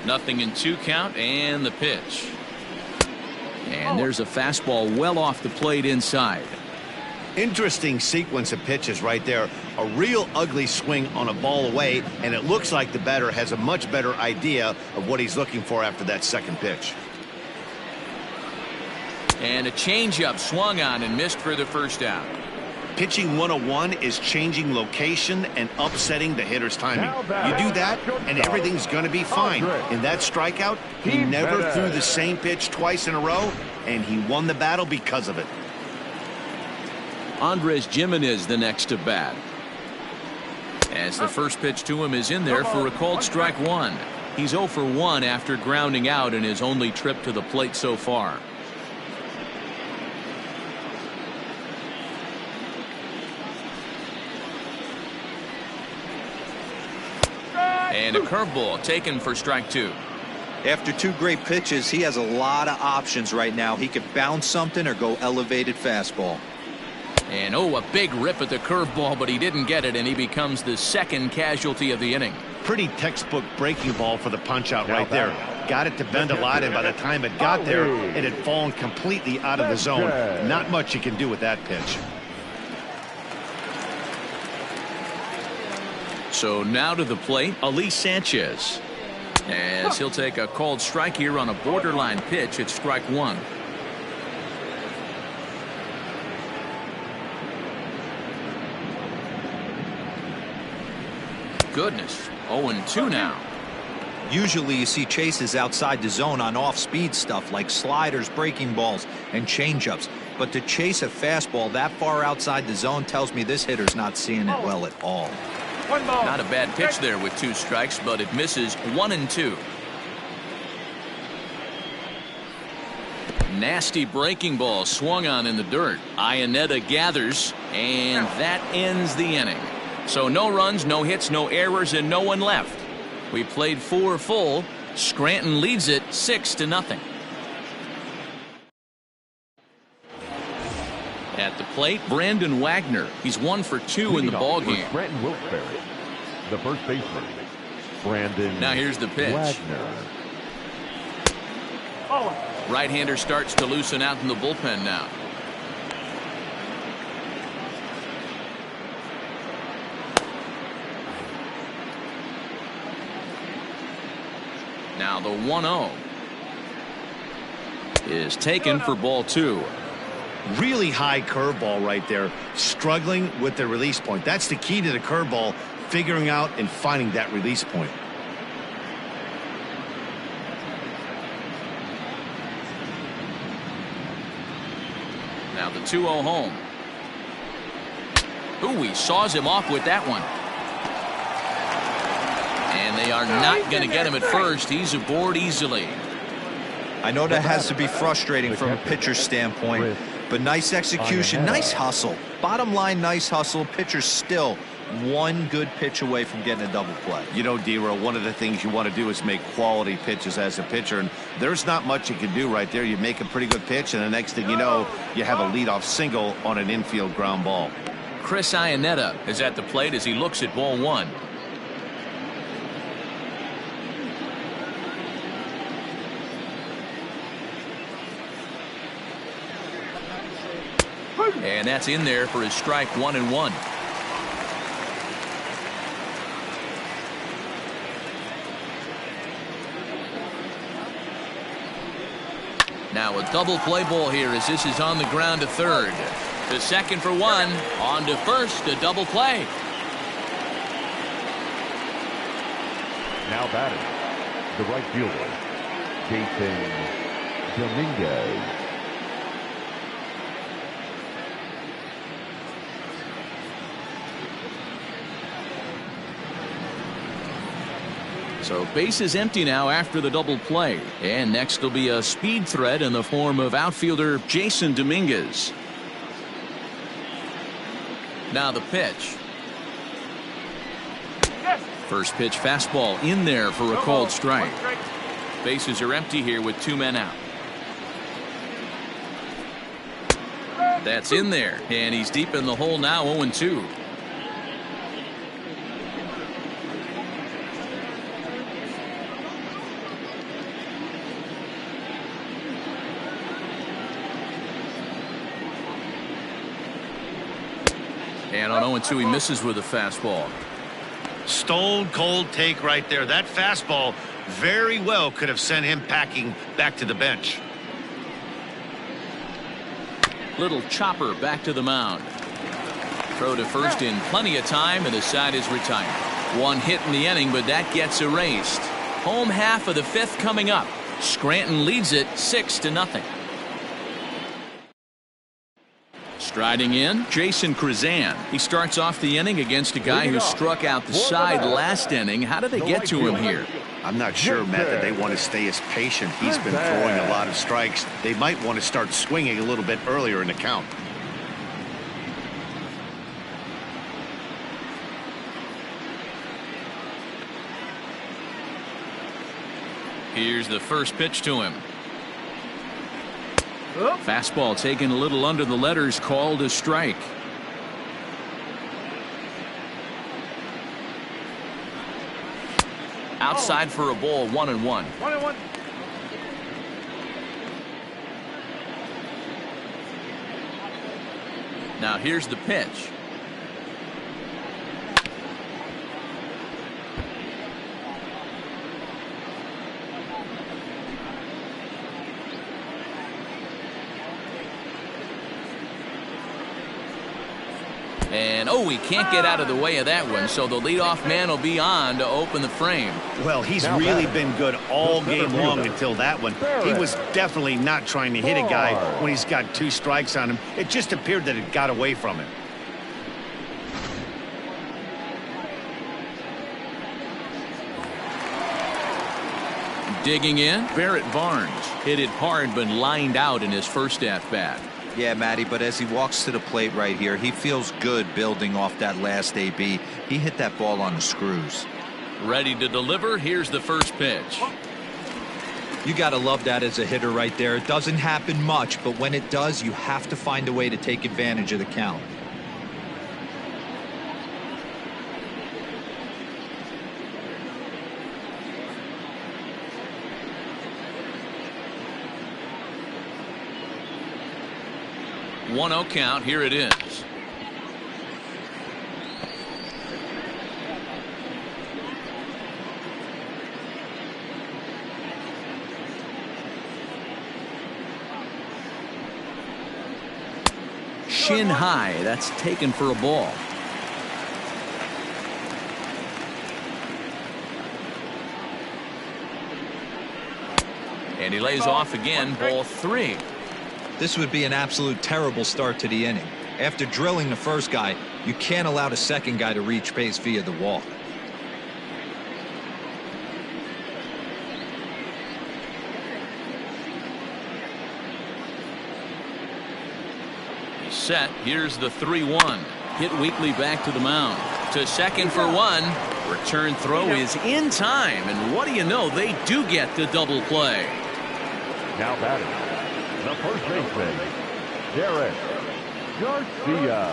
Nothing in 2 count, and the pitch. And there's a fastball well off the plate inside. Interesting sequence of pitches right there. A real ugly swing on a ball away, and it looks like the batter has a much better idea of what he's looking for after that second pitch. And a changeup swung on and missed for the first out. Pitching 101 is changing location and upsetting the hitter's timing. You do that, and everything's going to be fine. In that strikeout, he never threw the same pitch twice in a row, and he won the battle because of it. Andres Gimenez the next to bat. As the first pitch to him is in there for a called strike 1. He's 0 for 1 after grounding out in his only trip to the plate so far. And a curveball taken for strike 2. After 2 great pitches, he has a lot of options right now. He could bounce something or go elevated fastball. And a big rip at the curveball, but he didn't get it, and he becomes the second casualty of the inning. Pretty textbook breaking ball for the punch out right there. Got it to bend a lot, and by the time it got there, it had fallen completely out of the zone. Not much you can do with that pitch. So now to the plate, Ali Sanchez. As he'll take a called strike here on a borderline pitch at strike 1. Goodness, 0-2 now. Usually you see chases outside the zone on off-speed stuff like sliders, breaking balls, and changeups. But to chase a fastball that far outside the zone tells me this hitter's not seeing it well at all. Not a bad pitch there with 2 strikes, but it misses 1-2. Nasty breaking ball swung on in the dirt. Iannetta gathers, and that ends the inning. So no runs, no hits, no errors, and no one left. We played 4 full. Scranton leads it 6-0. At the plate, Brandon Wagner. He's 1 for 2 in the ballgame. Scranton Wilkes-Barre, the first baseman, Brandon. Now here's the pitch. Wagner. Right-hander starts to loosen out in the bullpen now. Now the 1-0 is taken for ball 2. Really high curveball right there. Struggling with the release point. That's the key to the curveball, figuring out and finding that release point. Now the 2-0 home. Ooh, he saws him off with that one. And they are not going to get him at first. He's aboard easily. I know that has to be frustrating from a pitcher's standpoint, but nice execution, nice hustle. Bottom line, nice hustle. Pitcher's still 1 good pitch away from getting a double play. You know, D-Row, one of the things you want to do is make quality pitches as a pitcher, and there's not much you can do right there. You make a pretty good pitch, and the next thing you know, you have a leadoff single on an infield ground ball. Chris Iannetta is at the plate as he looks at ball 1. And that's in there for his strike 1-1. Now a double play ball here as this is on the ground to third. To second for 1. On to first, a double play. Now batting, the right fielder, Jason Dominguez. So base is empty now after the double play. And next will be a speed threat in the form of outfielder Jason Dominguez. Now the pitch. First pitch fastball in there for a called strike. Bases are empty here with 2 men out. That's in there, and he's deep in the hole now, 0-2. And on 0-2, he misses with a fastball. Stone cold take right there. That fastball very well could have sent him packing back to the bench. Little chopper back to the mound. Throw to first in plenty of time, and the side is retired. 1 hit in the inning, but that gets erased. Home half of the 5th coming up. Scranton leads it 6-0. Striding in, Jason Krizan. He starts off the inning against a guy who struck out the side last inning. How did they get to him here? I'm not sure, Matt, that they want to stay as patient. He's been throwing a lot of strikes. They might want to start swinging a little bit earlier in the count. Here's the first pitch to him. Fastball taken a little under the letters, called a strike. Outside for a ball, 1-1. 1-1. Now here's the pitch. And oh, he can't get out of the way of that one, so the leadoff man will be on to open the frame. Well, he's really been good all game long until that one. He was definitely not trying to hit a guy when he's got 2 strikes on him. It just appeared that it got away from him. Digging in, Barrett Barnes. Hit it hard but lined out in his first at-bat. Yeah, Matty, but as he walks to the plate right here, he feels good building off that last AB. He hit that ball on the screws. Ready to deliver. Here's the first pitch. You got to love that as a hitter right there. It doesn't happen much, but when it does, you have to find a way to take advantage of the count. One-oh count. Here it is. Shin high. That's taken for a ball. And he lays off again. Ball 3. This would be an absolute terrible start to the inning. After drilling the first guy, you can't allow the second guy to reach base via the walk. He's set. Here's the 3-1. Hit weakly back to the mound. To second for 1. Return throw is in time. And what do you know? They do get the double play. Now batting, the first baseman, Derek Garcia.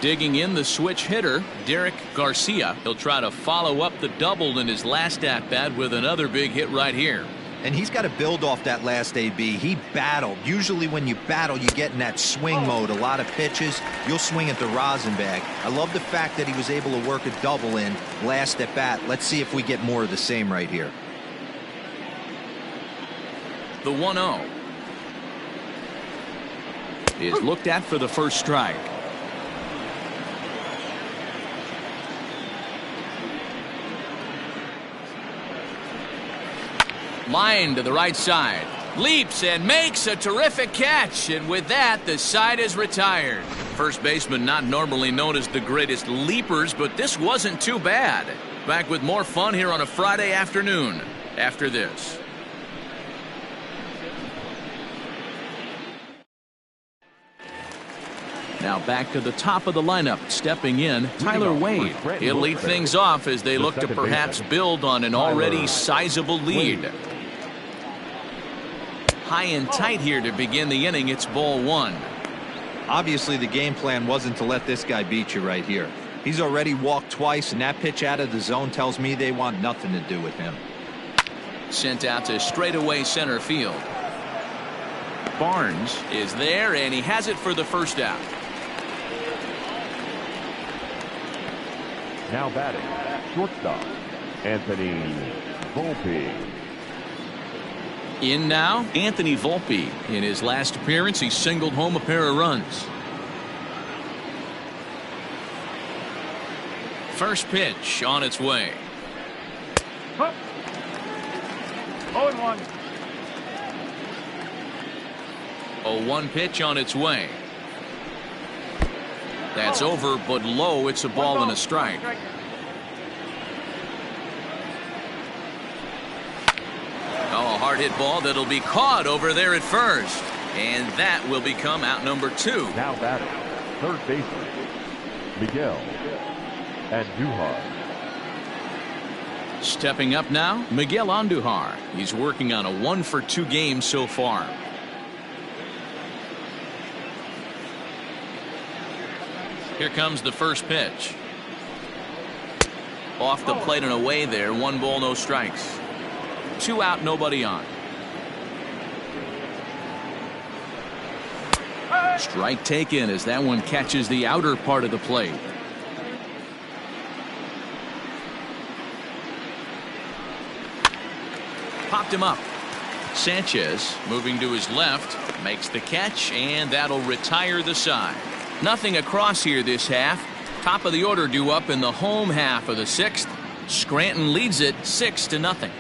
Digging in, the switch hitter, Derek Garcia. He'll try to follow up the double in his last at-bat with another big hit right here. And he's got to build off that last AB. He battled. Usually when you battle, you get in that swing mode. A lot of pitches, you'll swing at the rosin bag. I love the fact that he was able to work a double in last at bat. Let's see if we get more of the same right here. The 1-0 is looked at for the first strike. Line to the right side. Leaps and makes a terrific catch. And with that, the side is retired. First baseman not normally known as the greatest leapers, but this wasn't too bad. Back with more fun here on a Friday afternoon after this. Now back to the top of the lineup. Stepping in, Tyler Wade. He'll lead things off as they look to perhaps build on an already sizable lead. High and tight here to begin the inning. It's ball 1. Obviously, the game plan wasn't to let this guy beat you right here. He's already walked twice, and that pitch out of the zone tells me they want nothing to do with him. Sent out to straightaway center field. Barnes is there, and he has it for the first out. Now batting, shortstop, Anthony Volpe. In now, Anthony Volpe. In his last appearance, he singled home a pair of runs. First pitch on its way. 0-1. 0-1 pitch on its way. That's over, but low. It's a ball and a strike. Oh, a hard hit ball that'll be caught over there at first. And that will become out number 2. Now batting, third baseman, Miguel Andujar. Stepping up now, Miguel Andujar. He's working on a 1-for-2 game so far. Here comes the first pitch. Off the plate and away there. 1 ball, no strikes. 2 out, nobody on. Strike taken as that one catches the outer part of the plate. Popped him up. Sanchez moving to his left makes the catch, and that'll retire the side. Nothing across here this half. Top of the order due up in the home half of the 6th. Scranton leads it 6-0.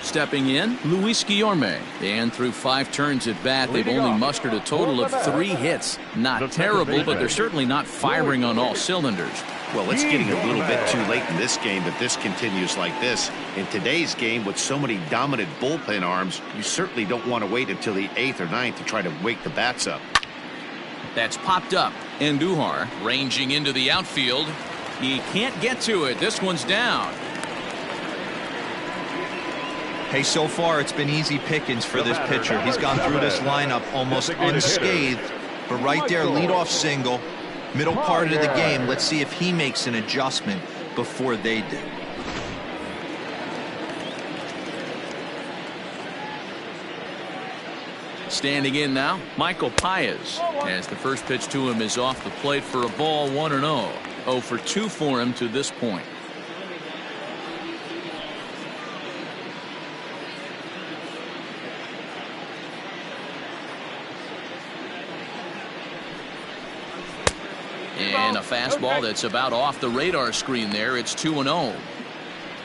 Stepping in, Luis Guillorme. And through 5 turns at bat, they've only mustered a total of 3 hits. Not terrible, but they're certainly not firing on all cylinders. Well, it's getting a little bit too late in this game if this continues like this. In today's game, with so many dominant bullpen arms, you certainly don't want to wait until the 8th or 9th to try to wake the bats up. That's popped up. Andujar ranging into the outfield. He can't get to it. This one's down. Hey, so far it's been easy pickings for this pitcher. He's gone through this lineup almost unscathed. But right there, leadoff single, middle part of the game. Let's see if he makes an adjustment before they do. Standing in now, Michael Paez, as the first pitch to him is off the plate for a ball. 1-0. 0 for 2 for him to this point. And a fastball that's about off the radar screen there. It's 2-0.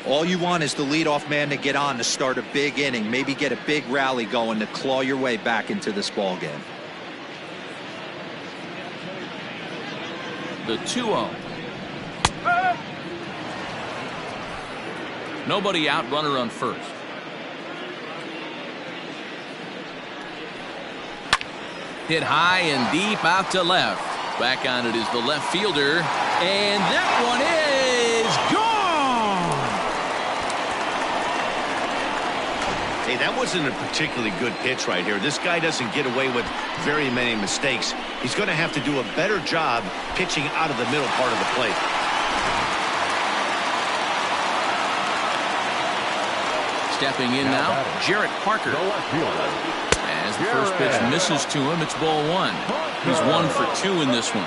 All you want is the leadoff man to get on to start a big inning, maybe get a big rally going to claw your way back into this ball game. The 2-0. Nobody out, runner on first. Hit high and deep out to left. Back on it is the left fielder, and that one is gone. Hey, that wasn't a particularly good pitch right here. This guy doesn't get away with very many mistakes. He's going to have to do a better job pitching out of the middle part of the plate. Stepping in now, Jarrett Parker. As the first pitch misses to him, it's ball 1. He's 1 for 2 in this one.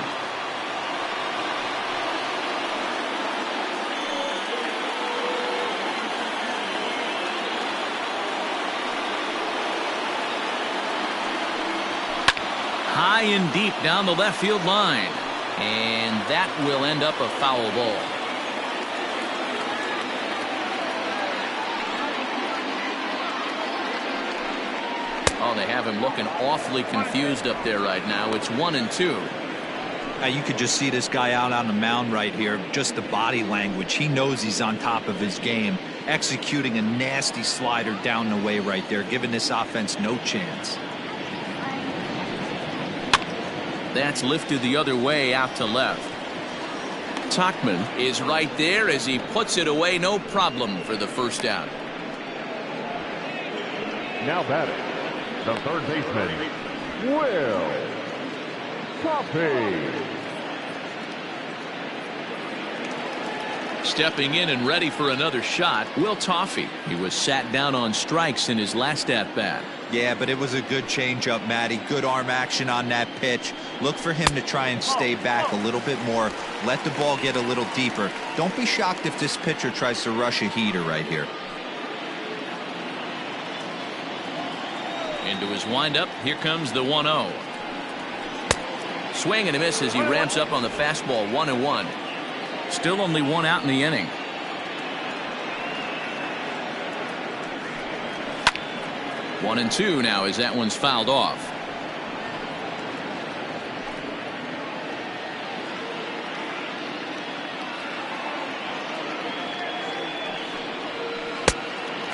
High and deep down the left field line. And that will end up a foul ball. Oh, they have him looking awfully confused up there right now. It's 1-2. Now you could just see this guy out on the mound right here. Just the body language. He knows he's on top of his game. Executing a nasty slider down the way right there, giving this offense no chance. That's lifted the other way out to left. Tauchman is right there as he puts it away. No problem for the first out. Now batting, the third baseman, Will Coffey. Stepping in and ready for another shot, Will Toffee. He was sat down on strikes in his last at-bat. Yeah, but it was a good changeup, Matty. Good arm action on that pitch. Look for him to try and stay back a little bit more. Let the ball get a little deeper. Don't be shocked if this pitcher tries to rush a heater right here. Into his windup, here comes the 1-0. Swing and a miss as he ramps up on the fastball. 1-1. Still only 1 out in the inning. One and 2 now as that one's fouled off.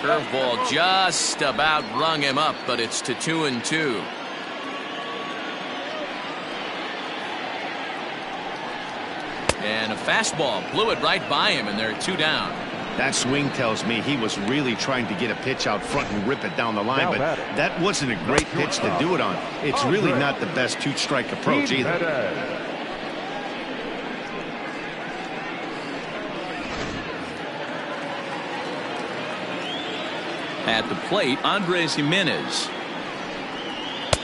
Curveball just about rung him up, but it's to 2-2. And a fastball blew it right by him, and they're 2 down. That swing tells me he was really trying to get a pitch out front and rip it down the line, but that wasn't a great pitch to do it on. It's really not the best 2-strike approach either. At the plate, Andres Gimenez,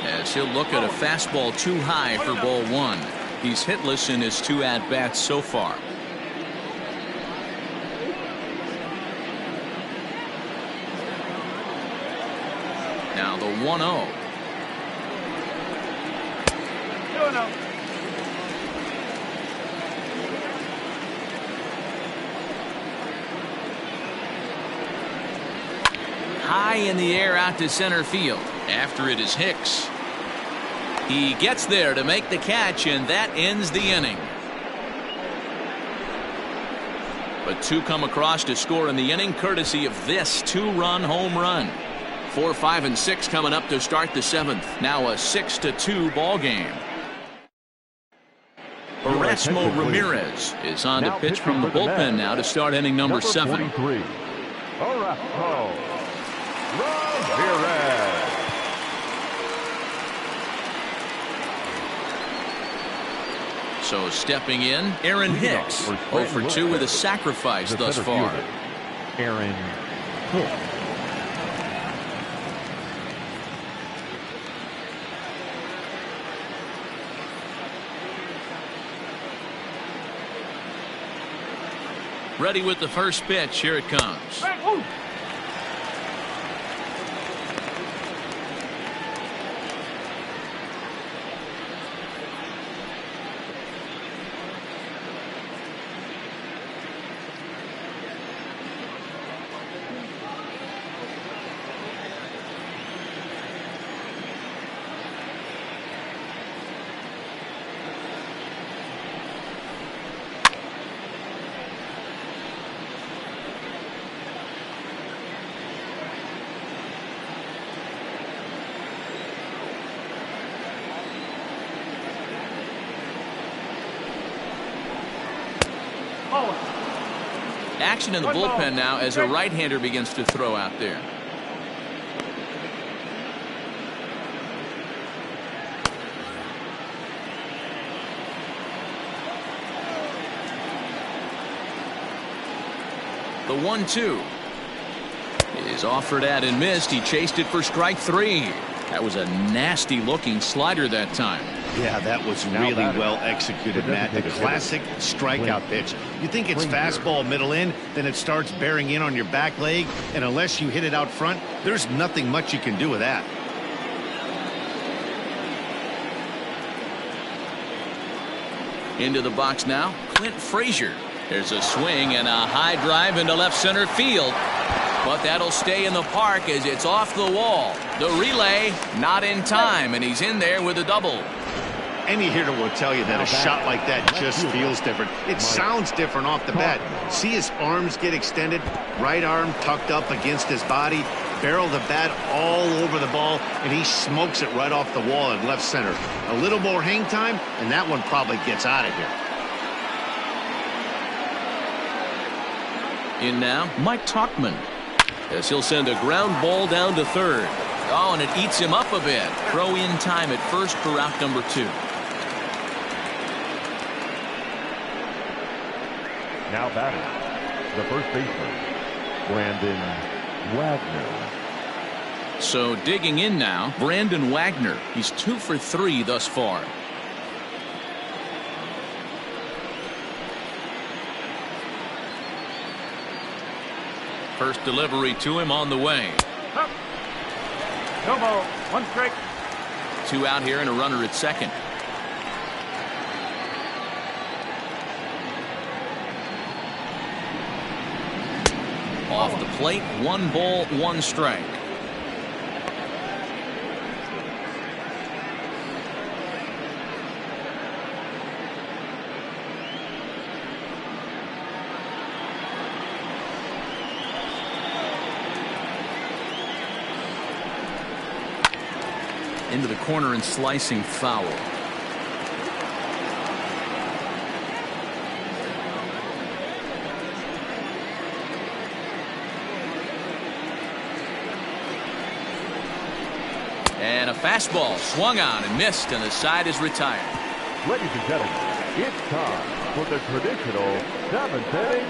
as he'll look at a fastball too high for ball 1. He's hitless in his 2 at-bats so far. Now the 1-0. 2-0. High in the air out to center field. After it is Hicks. He gets there to make the catch, and that ends the inning. But 2 come across to score in the inning, courtesy of this 2-run home run. 4, 5, and 6 coming up to start the 7th. Now a 6-2 ball game. Erasmo Ramirez is on to pitch from the bullpen now to start inning number 7. 43. Erasmo Ramirez. So stepping in, Aaron Hicks. 0 for 2 with a sacrifice thus far. Aaron Hicks. Ready with the first pitch. Here it comes. Action in the bullpen now as a right-hander begins to throw out there. The 1-2 is offered at and missed. He chased it for strike 3. That was a nasty looking slider that time. Yeah, that was really well executed, Matt. A classic strikeout pitch. You think it's fastball middle in, then it starts bearing in on your back leg, and unless you hit it out front, there's nothing much you can do with that. Into the box now, Clint Frazier. There's a swing and a high drive into left center field. But that'll stay in the park as it's off the wall. The relay not in time, and he's in there with a double. Any hitter will tell you that a shot like that just feels different. It sounds different off the bat. See his arms get extended, right arm tucked up against his body, barrel the bat all over the ball, and he smokes it right off the wall in left center. A little more hang time, and that one probably gets out of here. In now, Mike Tauchman, as he'll send a ground ball down to third. Oh, and it eats him up a bit. Throw in time at first for out number 2. Now batting, the first baseman, Brandon Wagner. So digging in now, Brandon Wagner. He's 2 for 3 thus far. First delivery to him on the way. No ball. 1 strike. 2 out here and a runner at second. Off the plate, 1 ball, 1 strike. Into the corner and slicing foul. And a fastball swung on and missed, and the side is retired. Ladies and gentlemen, it's time for the traditional seventh-inning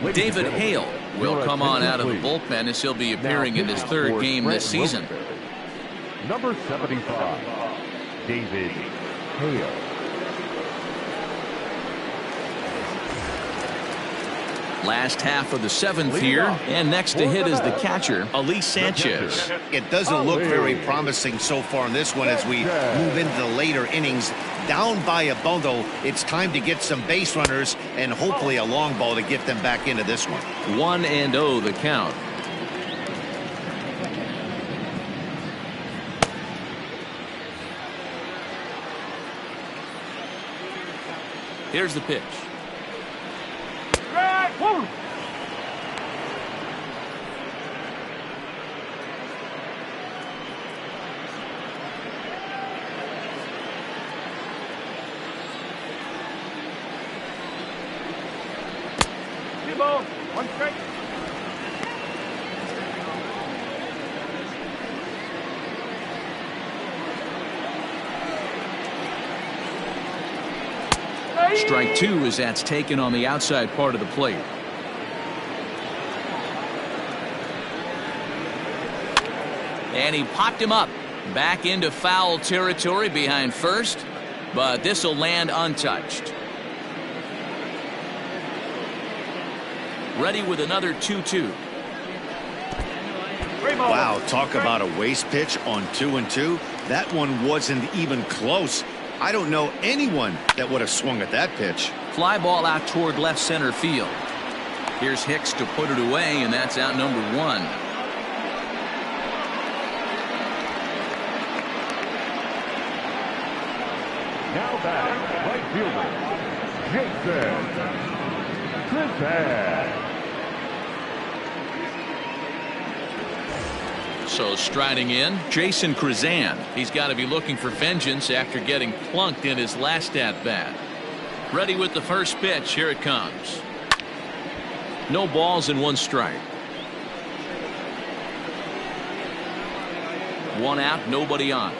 stretch. David Hale will come on out of the bullpen as he'll be appearing in his third game this season. Number 75, David Hale. Last half of the seventh here, and next to hit is the catcher, Elise Sanchez. It doesn't look very promising so far in this one as we move into the later innings. Down by a bundle, it's time to get some base runners and hopefully a long ball to get them back into this one. 1-0 the count. Here's the pitch. One strike. Strike two as that's taken on the outside part of the plate. And he popped him up. Back into foul territory behind first, but this will land untouched. Ready with another 2-2. Wow, talk about a waste pitch on 2-2. That one wasn't even close. I don't know anyone that would have swung at that pitch. Fly ball out toward left center field. Here's Hicks to put it away, and that's out number one. Now back, right fielder, Jason Krizan. So striding in, Jason Krizan. He's got to be looking for vengeance after getting plunked in his last at-bat. Ready with the first pitch. Here it comes. No balls and one strike. One out, nobody on.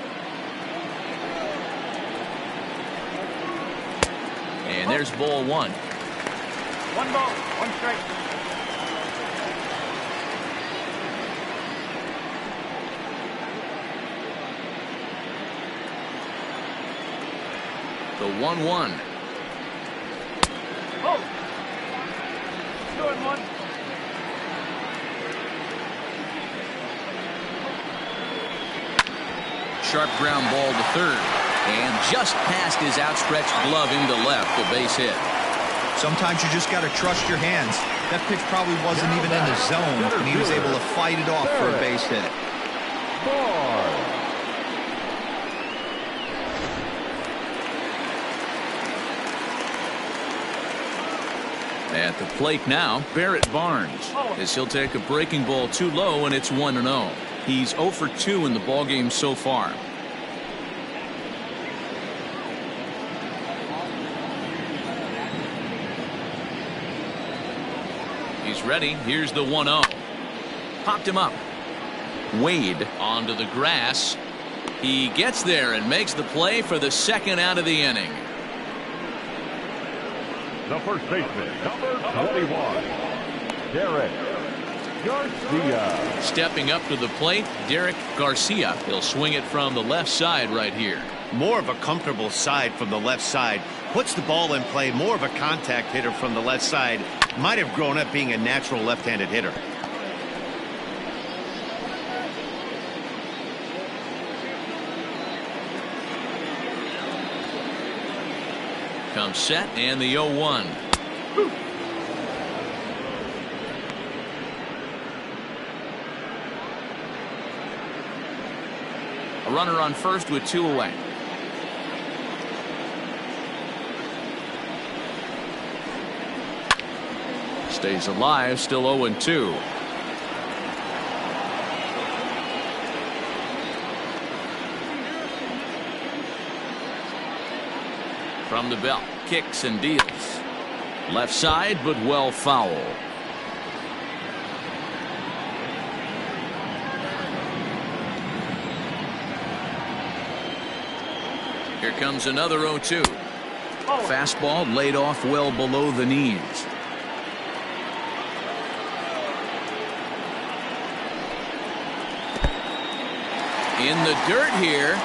And there's ball one. One ball, one strike. The 1-1. Oh! 2-1. Sharp ground ball to third. And just past his outstretched glove into left, a base hit. Sometimes you just got to trust your hands. That pitch probably wasn't even in the zone, and he was able to fight it off for a base hit. At the plate now, Barrett Barnes, as he'll take a breaking ball too low, and it's 1-0. He's 0 for 2 in the ballgame so far. He's ready. Here's the 1-0. Popped him up. Wade onto the grass. He gets there and makes the play for the second out of the inning. The first baseman, number 21, Derek Garcia. Stepping up to the plate, Derek Garcia. He'll swing it from the left side right here. More of a comfortable side from the left side. Puts the ball in play. More of a contact hitter from the left side. Might have grown up being a natural left-handed hitter. Comes set and the 0-1. A runner on first with 2 away. Stays alive, still 0-2. From the belt, kicks and deals. Left side, but well foul. Here comes another 0-2. Fastball laid off well below the knees. In the dirt here.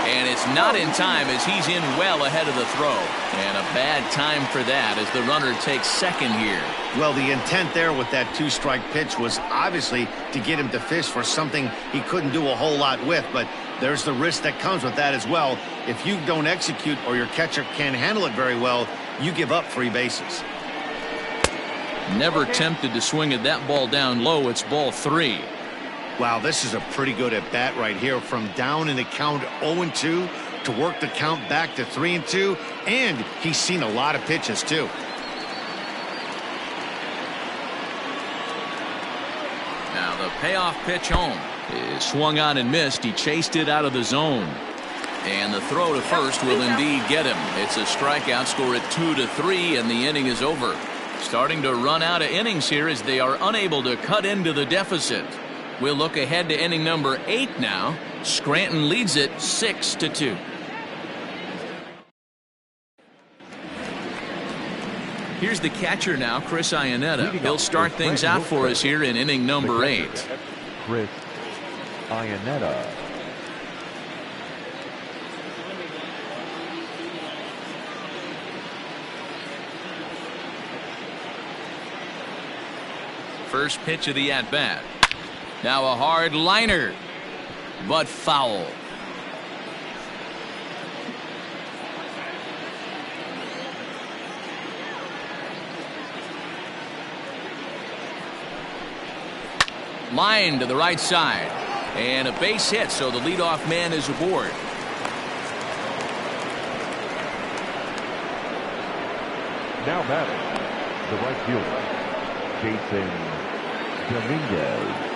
And it's not in time as he's in well ahead of the throw. And a bad time for that as the runner takes second here. Well, the intent there with that 2-strike pitch was obviously to get him to fish for something he couldn't do a whole lot with, but there's the risk that comes with that as well. If you don't execute or your catcher can't handle it very well, you give up 3 bases. Never tempted to swing at that ball down low. It's ball 3. Wow, this is a pretty good at bat right here, from down in the count 0-2 to work the count back to 3-2, and he's seen a lot of pitches too. Now the payoff pitch home is swung on and missed. He chased it out of the zone, and the throw to first will indeed get him. It's a strikeout, score at 2-3, and the inning is over. Starting to run out of innings here as they are unable to cut into the deficit. We'll look ahead to inning number 8 now. Scranton leads it 6-2. Here's the catcher now, Chris Iannetta. He'll start things out for us here in inning number 8. Chris Iannetta. First pitch of the at-bat. Now a hard liner, but foul. Line to the right side, and a base hit, so the leadoff man is aboard. Now batting, the right fielder, Jason Dominguez.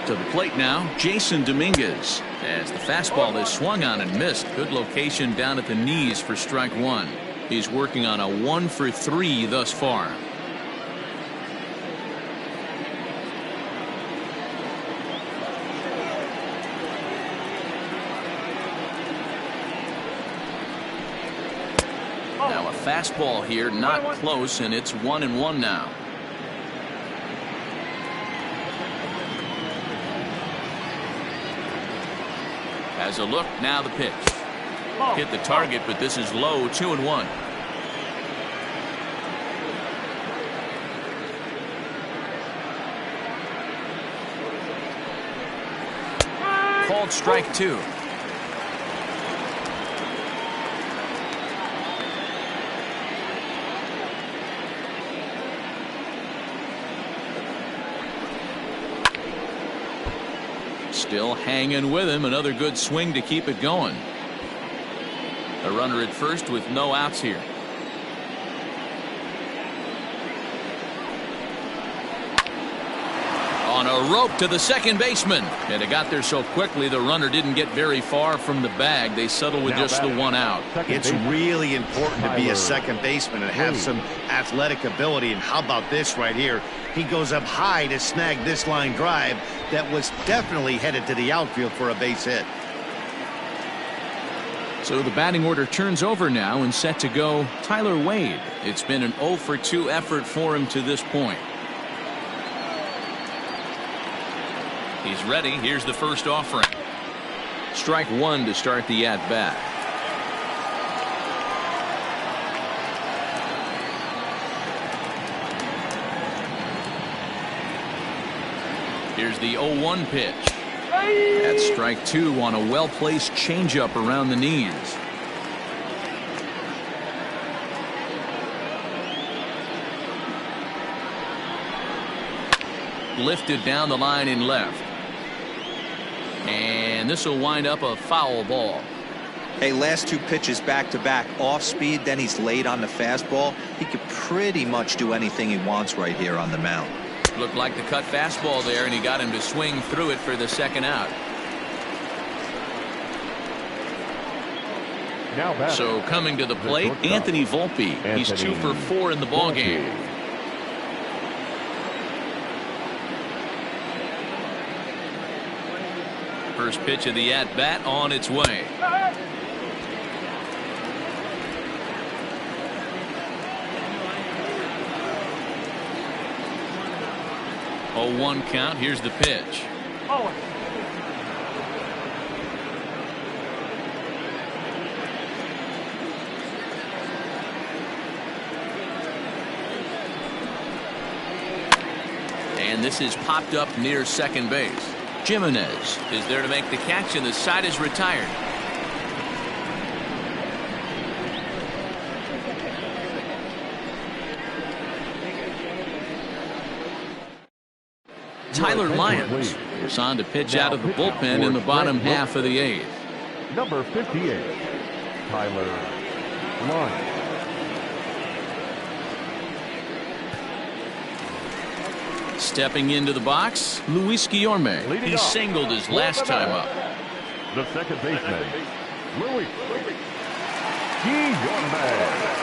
To the plate now, Jason Dominguez, as the fastball is swung on and missed. Good location down at the knees for strike 1. He's working on a 1-for-3 thus far. Now a fastball here, not close, and it's 1-1 now. As a look, now the pitch. Hit the target, but this is low, 2-1. Called strike 2. Still hanging with him. Another good swing to keep it going. A runner at first with no outs here. On a rope to the second baseman, and it got there so quickly the runner didn't get very far from the bag. They settled with just the 1 out. It's really important to be a second baseman and have some athletic ability, and how about this right here? He goes up high to snag this line drive that was definitely headed to the outfield for a base hit. So the batting order turns over now, and set to go Tyler Wade. It's been an 0-for-2 effort for him to this point. He's ready. Here's the first offering. Strike 1 to start the at-bat. Here's the 0-1 pitch. That's strike 2 on a well-placed changeup around the knees. Lifted down the line in left. And this will wind up a foul ball. Hey, last 2 pitches back-to-back, off speed, then he's late on the fastball. He could pretty much do anything he wants right here on the mound. Looked like the cut fastball there, and he got him to swing through it for the second out. So coming to the plate, Anthony Volpe. He's 2 for 4 in the ballgame. first pitch of the at-bat on its way. 0-1 count. Here's the pitch. And this is popped up near second base. Jimenez is there to make the catch, and the side is retired. Tyler Lyons is on to pitch out of the bullpen in the bottom half of the 8th. Number 58, Tyler Lyons. Stepping into the box, Luis Guillorme. He singled his last time up. The second baseman, Luis Guillorme.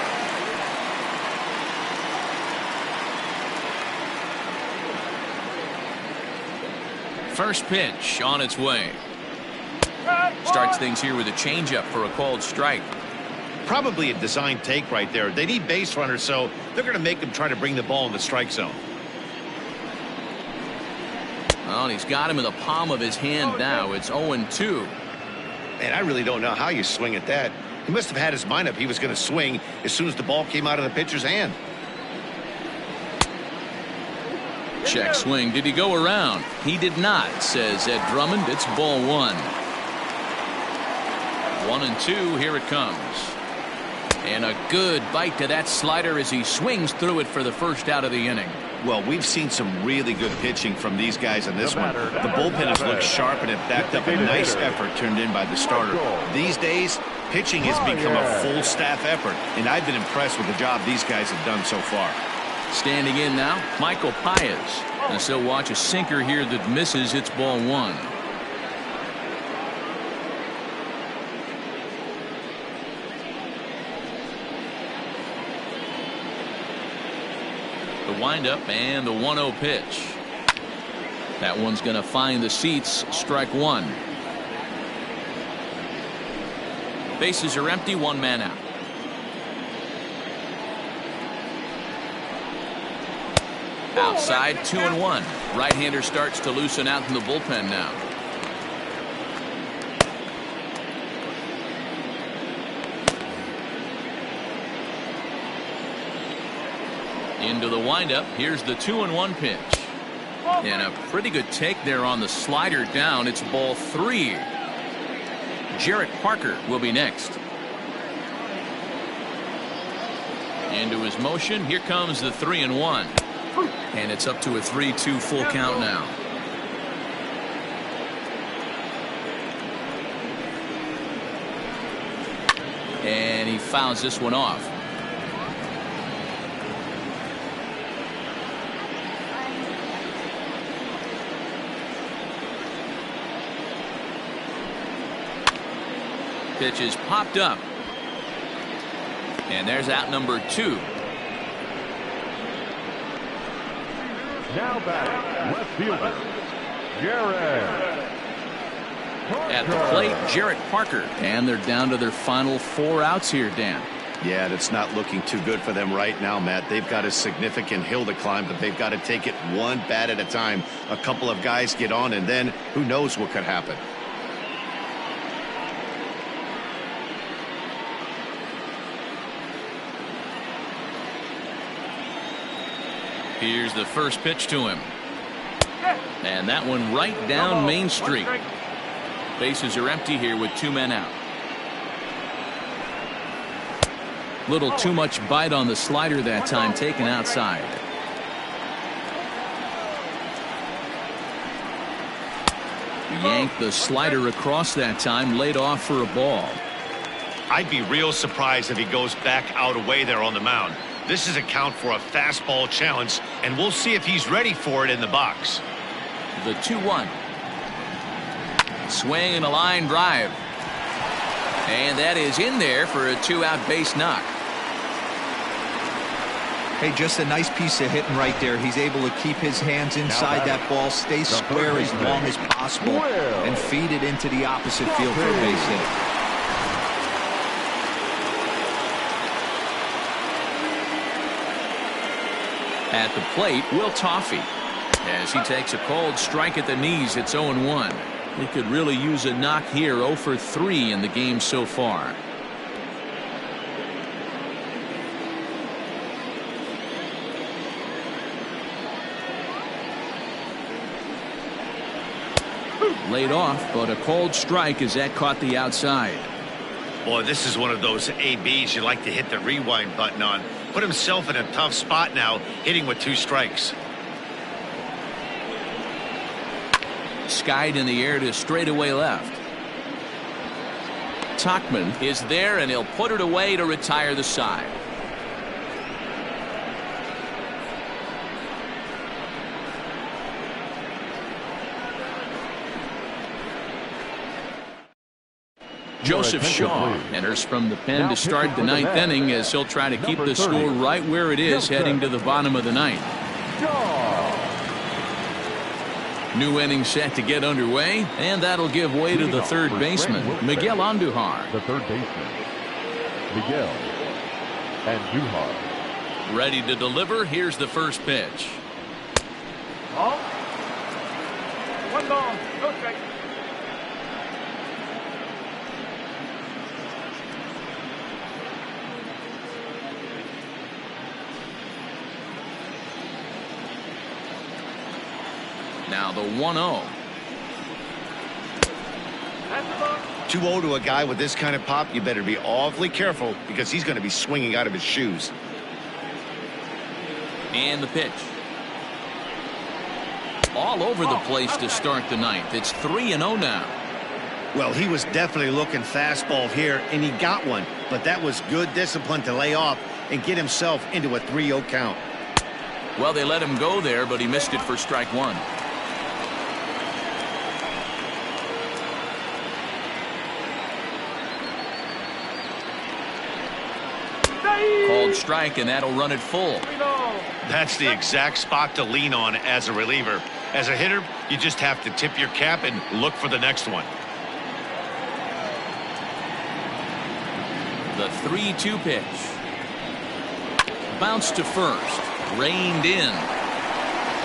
First pitch on its way. Starts things here with a changeup for a called strike. Probably a design take right there. They need base runners, so they're going to make them try to bring the ball in the strike zone. Well, he's got him in the palm of his hand now. It's 0-2. And I really don't know how you swing at that. He must have had his mind up he was going to swing as soon as the ball came out of the pitcher's hand. Check swing. Did he go around? He did not, says Ed Drummond. It's ball 1. 1-2. Here it comes. And a good bite to that slider as he swings through it for the first out of the inning. Well, we've seen some really good pitching from these guys in this one. The bullpen has looked sharp and it backed up a nice effort turned in by the starter. These days, pitching has become a full staff effort, and I've been impressed with the job these guys have done so far. Standing in now, Michael Paez. And so watch a sinker here that misses. It's ball 1. The windup and the 1-0 pitch. That one's going to find the seats. Strike 1. Bases are empty. 1 man out. Outside, 2-1. Right-hander starts to loosen out in the bullpen now. Into the windup. Here's the 2-1 pitch. And a pretty good take there on the slider down. It's ball 3. Jarrett Parker will be next. Into his motion. Here comes the 3-1. And it's up to a 3-2 full count now. And he fouls this one off. Pitch is popped up. And there's out number 2. Now batting, left fielder, Jarrett Parker. At the plate, Jarrett Parker. And they're down to their final 4 outs here, Dan. Yeah, that's not looking too good for them right now, Matt. They've got a significant hill to climb, but they've got to take it one bat at a time. A couple of guys get on, and then who knows what could happen. Here's the first pitch to him. And that one right down Main Street. Bases are empty here with 2 men out. Little too much bite on the slider that time, taken outside. Yanked the slider across that time, laid off for a ball. I'd be real surprised if he goes back out away there on the mound. This is a count for a fastball challenge, and we'll see if he's ready for it in the box. The 2-1. Swing and a line drive. And that is in there for a 2-out base knock. Hey, just a nice piece of hitting right there. He's able to keep his hands inside that ball, stay square as long as possible, and feed it into the opposite field for a base hit. At the plate, Will Toffee. As he takes a cold strike at the knees, it's 0-1. He could really use a knock here. 0 for 3 in the game so far. Laid off, but a cold strike as that caught the outside. Boy, this is one of those ABs you like to hit the rewind button on. Put himself in a tough spot now, hitting with 2 strikes. Skied in the air to straightaway left. Tachman is there, and he'll put it away to retire the side. Joseph Shaw enters from the pen to start the 9th inning as he'll try to keep the score right where it is heading to the bottom of the 9th. New inning set to get underway, and that'll give way to the third baseman, Miguel Andujar. The third baseman, Miguel Andujar. Ready to deliver. Here's the first pitch. Ball. 1 ball, no strike. Now the 1-0. 2-0 to a guy with this kind of pop, you better be awfully careful because he's going to be swinging out of his shoes. And the pitch. All over the place to start the 9th. It's 3-0 now. Well, he was definitely looking fastball here, and he got one. But that was good discipline to lay off and get himself into a 3-0 count. Well, they let him go there, but he missed it for strike 1. Called strike, and that'll run it full. That's the exact spot to lean on as a reliever. As a hitter, you just have to tip your cap and look for the next one. The 3-2 pitch. Bounced to first. Reined in.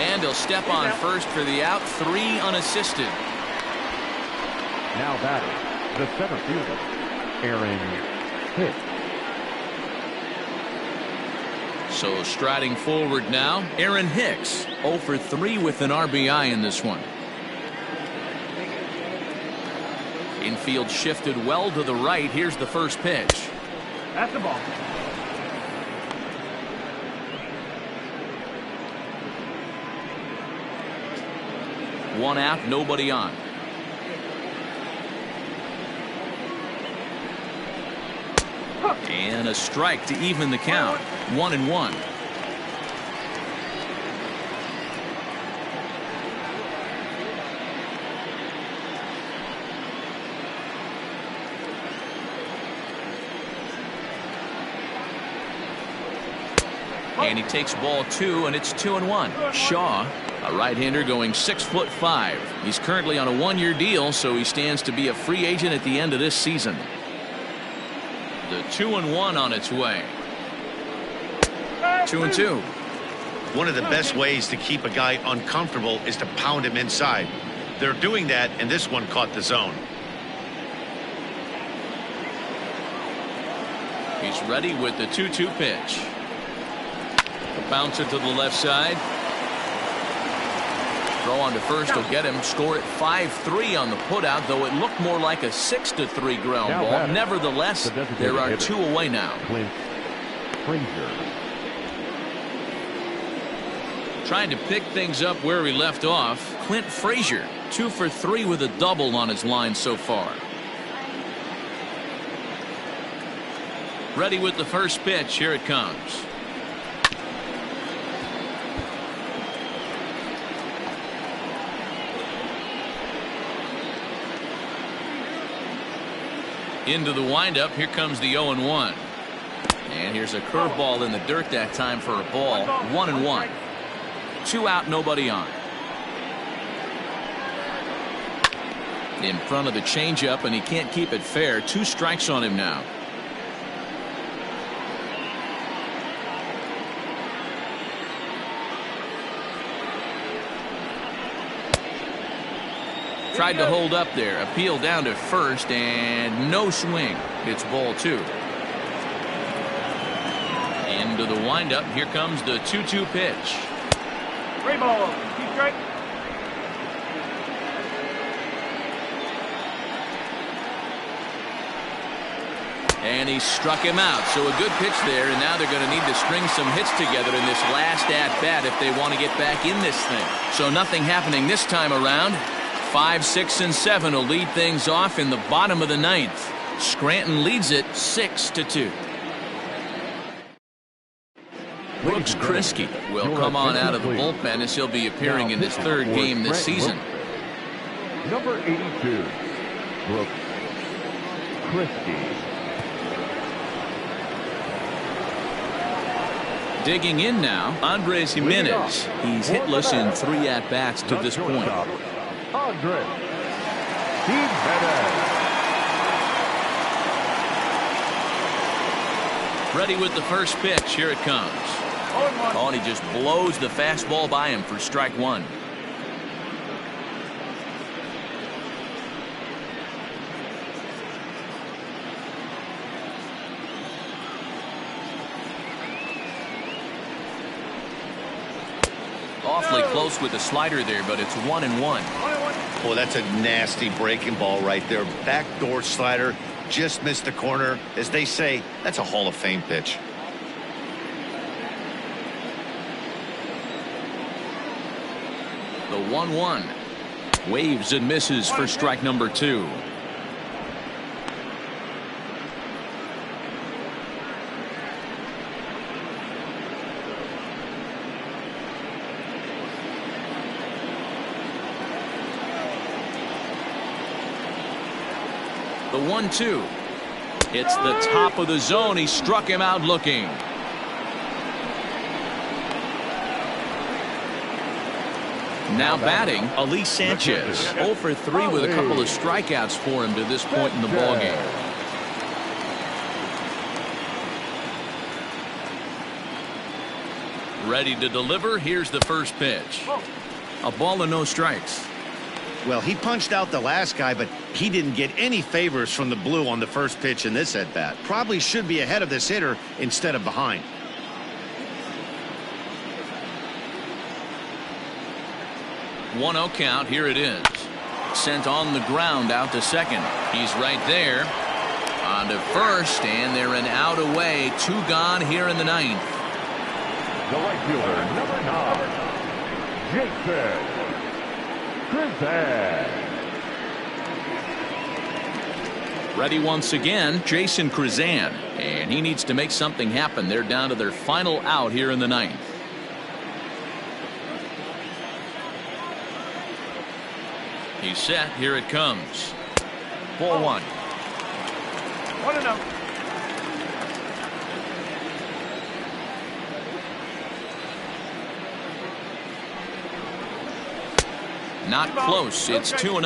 And he'll step on first for the out. 3 unassisted. Now batting, the center fielder, Aaron Hicks. So striding forward now, Aaron Hicks, 0 for 3 with an RBI in this one. Infield shifted well to the right. Here's the first pitch. That's the ball. One out, nobody on. And a strike to even the count. 1-1. And he takes ball 2, and it's 2-1. Shaw, a right-hander going 6'5". He's currently on a 1-year deal, so he stands to be a free agent at the end of this season. The 2-1 on its way. 2-2. One of the best ways to keep a guy uncomfortable is to pound him inside. They're doing that, and this one caught the zone. He's ready with the 2-2 pitch. A bouncer to the left side. Throw on to first will get him. Score at 5-3 on the putout, though it looked more like a 6-3 ground ball. Nevertheless, there are 2 away now. Clint Frazier. Trying to pick things up where he left off. Clint Frazier, 2 for 3 with a double on his line so far. Ready with the first pitch. Here it comes. Into the windup. Here comes the 0-1. And here's a curveball in the dirt that time for a ball. 1-1. 2 out, nobody on. In front of the changeup, and he can't keep it fair. 2 strikes on him now. Tried to hold up there. Appeal down to first, and no swing. It's ball 2. Into the windup. Here comes the 2-2 pitch. Three ball. 2 strike. And he struck him out. So a good pitch there, and now they're going to need to string some hits together in this last at-bat if they want to get back in this thing. So nothing happening this time around. 5, 6, and 7 will lead things off in the bottom of the 9th. Scranton leads it 6-2. Brooks Kriske will come on out of the bullpen as he'll be appearing in his 3rd game this season. Number 82, Brooks Kriske. Digging in now, Andres Jimenez. He's hitless in 3 at-bats to this point. Andres Jimenez. Ready with the first pitch. Here it comes. Oh, and he just blows the fastball by him for strike 1. Awfully close with the slider there, but it's 1-1. Boy, that's a nasty breaking ball right there. Backdoor slider, just missed the corner. As they say, that's a Hall of Fame pitch. The 1-1. Waves and misses for strike number 2. The 1-2. It's the top of the zone. He struck him out looking. Now batting, Ali Sanchez. 0 for 3 with a couple of strikeouts for him to this point in the ballgame. Ready to deliver. Here's the first pitch. A ball and no strikes. Well, he punched out the last guy, but he didn't get any favors from the blue on the first pitch in this at-bat. Probably should be ahead of this hitter instead of behind. One 0 count. Here it is. Sent on the ground out to second. He's right there. On to first, and they're an out away. 2 gone here in the 9th. The right fielder, number 9, Jason Krizan. Ready once again, Jason Krizan. And he needs to make something happen. They're down to their final out here in the 9th. He's set. Here it comes. Ball 1. 1-0. Not close. It's 2-0.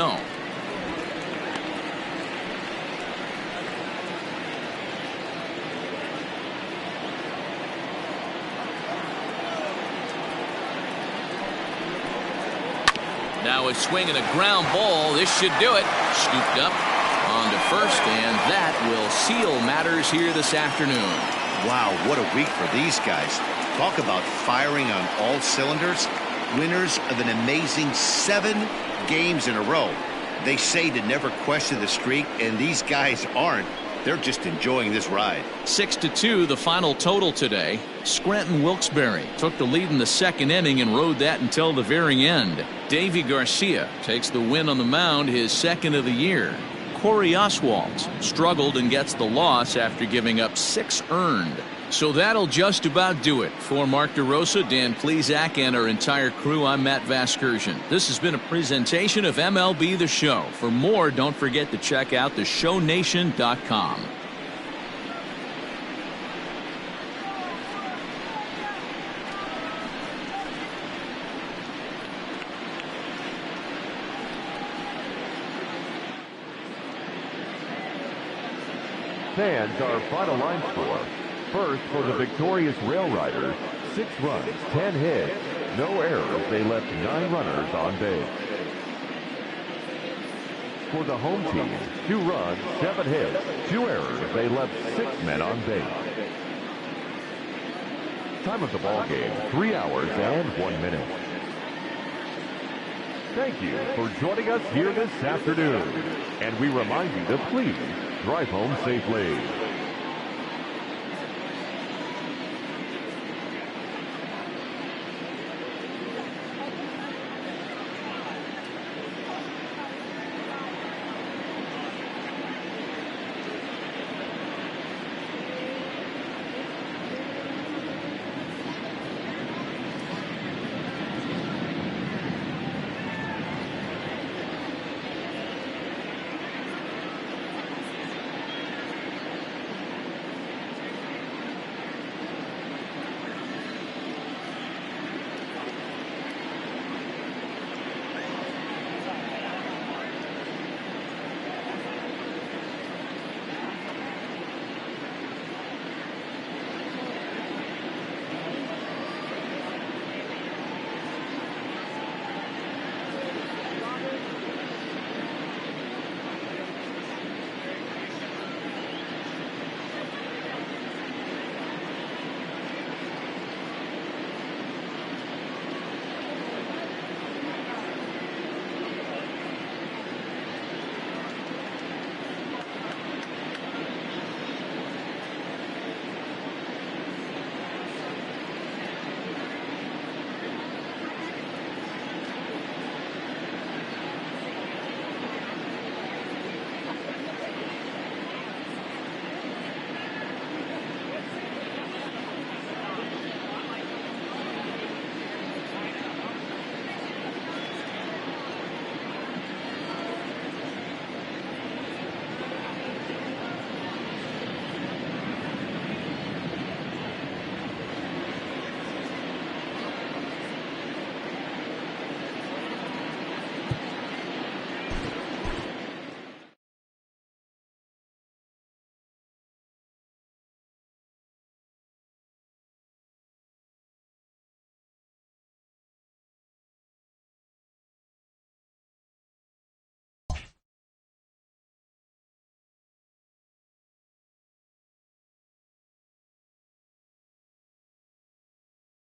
Now a swing and a ground ball. This should do it. Scooped up on to first, and that will seal matters here this afternoon. Wow, what a week for these guys. Talk about firing on all cylinders. Winners of an amazing 7 games in a row. They say to never question the streak, and these guys aren't. They're just enjoying this ride. 6-2 the final total today. Scranton Wilkes-Barre took the lead in the 2nd inning and rode that until the very end. Davy Garcia takes the win on the mound, his 2nd of the year. Corey Oswalt struggled and gets the loss after giving up 6 earned. So that'll just about do it. For Mark DeRosa, Dan Plesac, and our entire crew, I'm Matt Vasgersian. This has been a presentation of MLB The Show. For more, don't forget to check out theshownation.com. Fans, our final line score. First, for the victorious Railriders, 6 runs, 10 hits, no errors. They left 9 runners on base. For the home team, 2 runs, 7 hits, 2 errors. They left 6 men on base. Time of the ball game, 3 hours and 1 minute. Thank you for joining us here this afternoon. And we remind you to please drive home safely.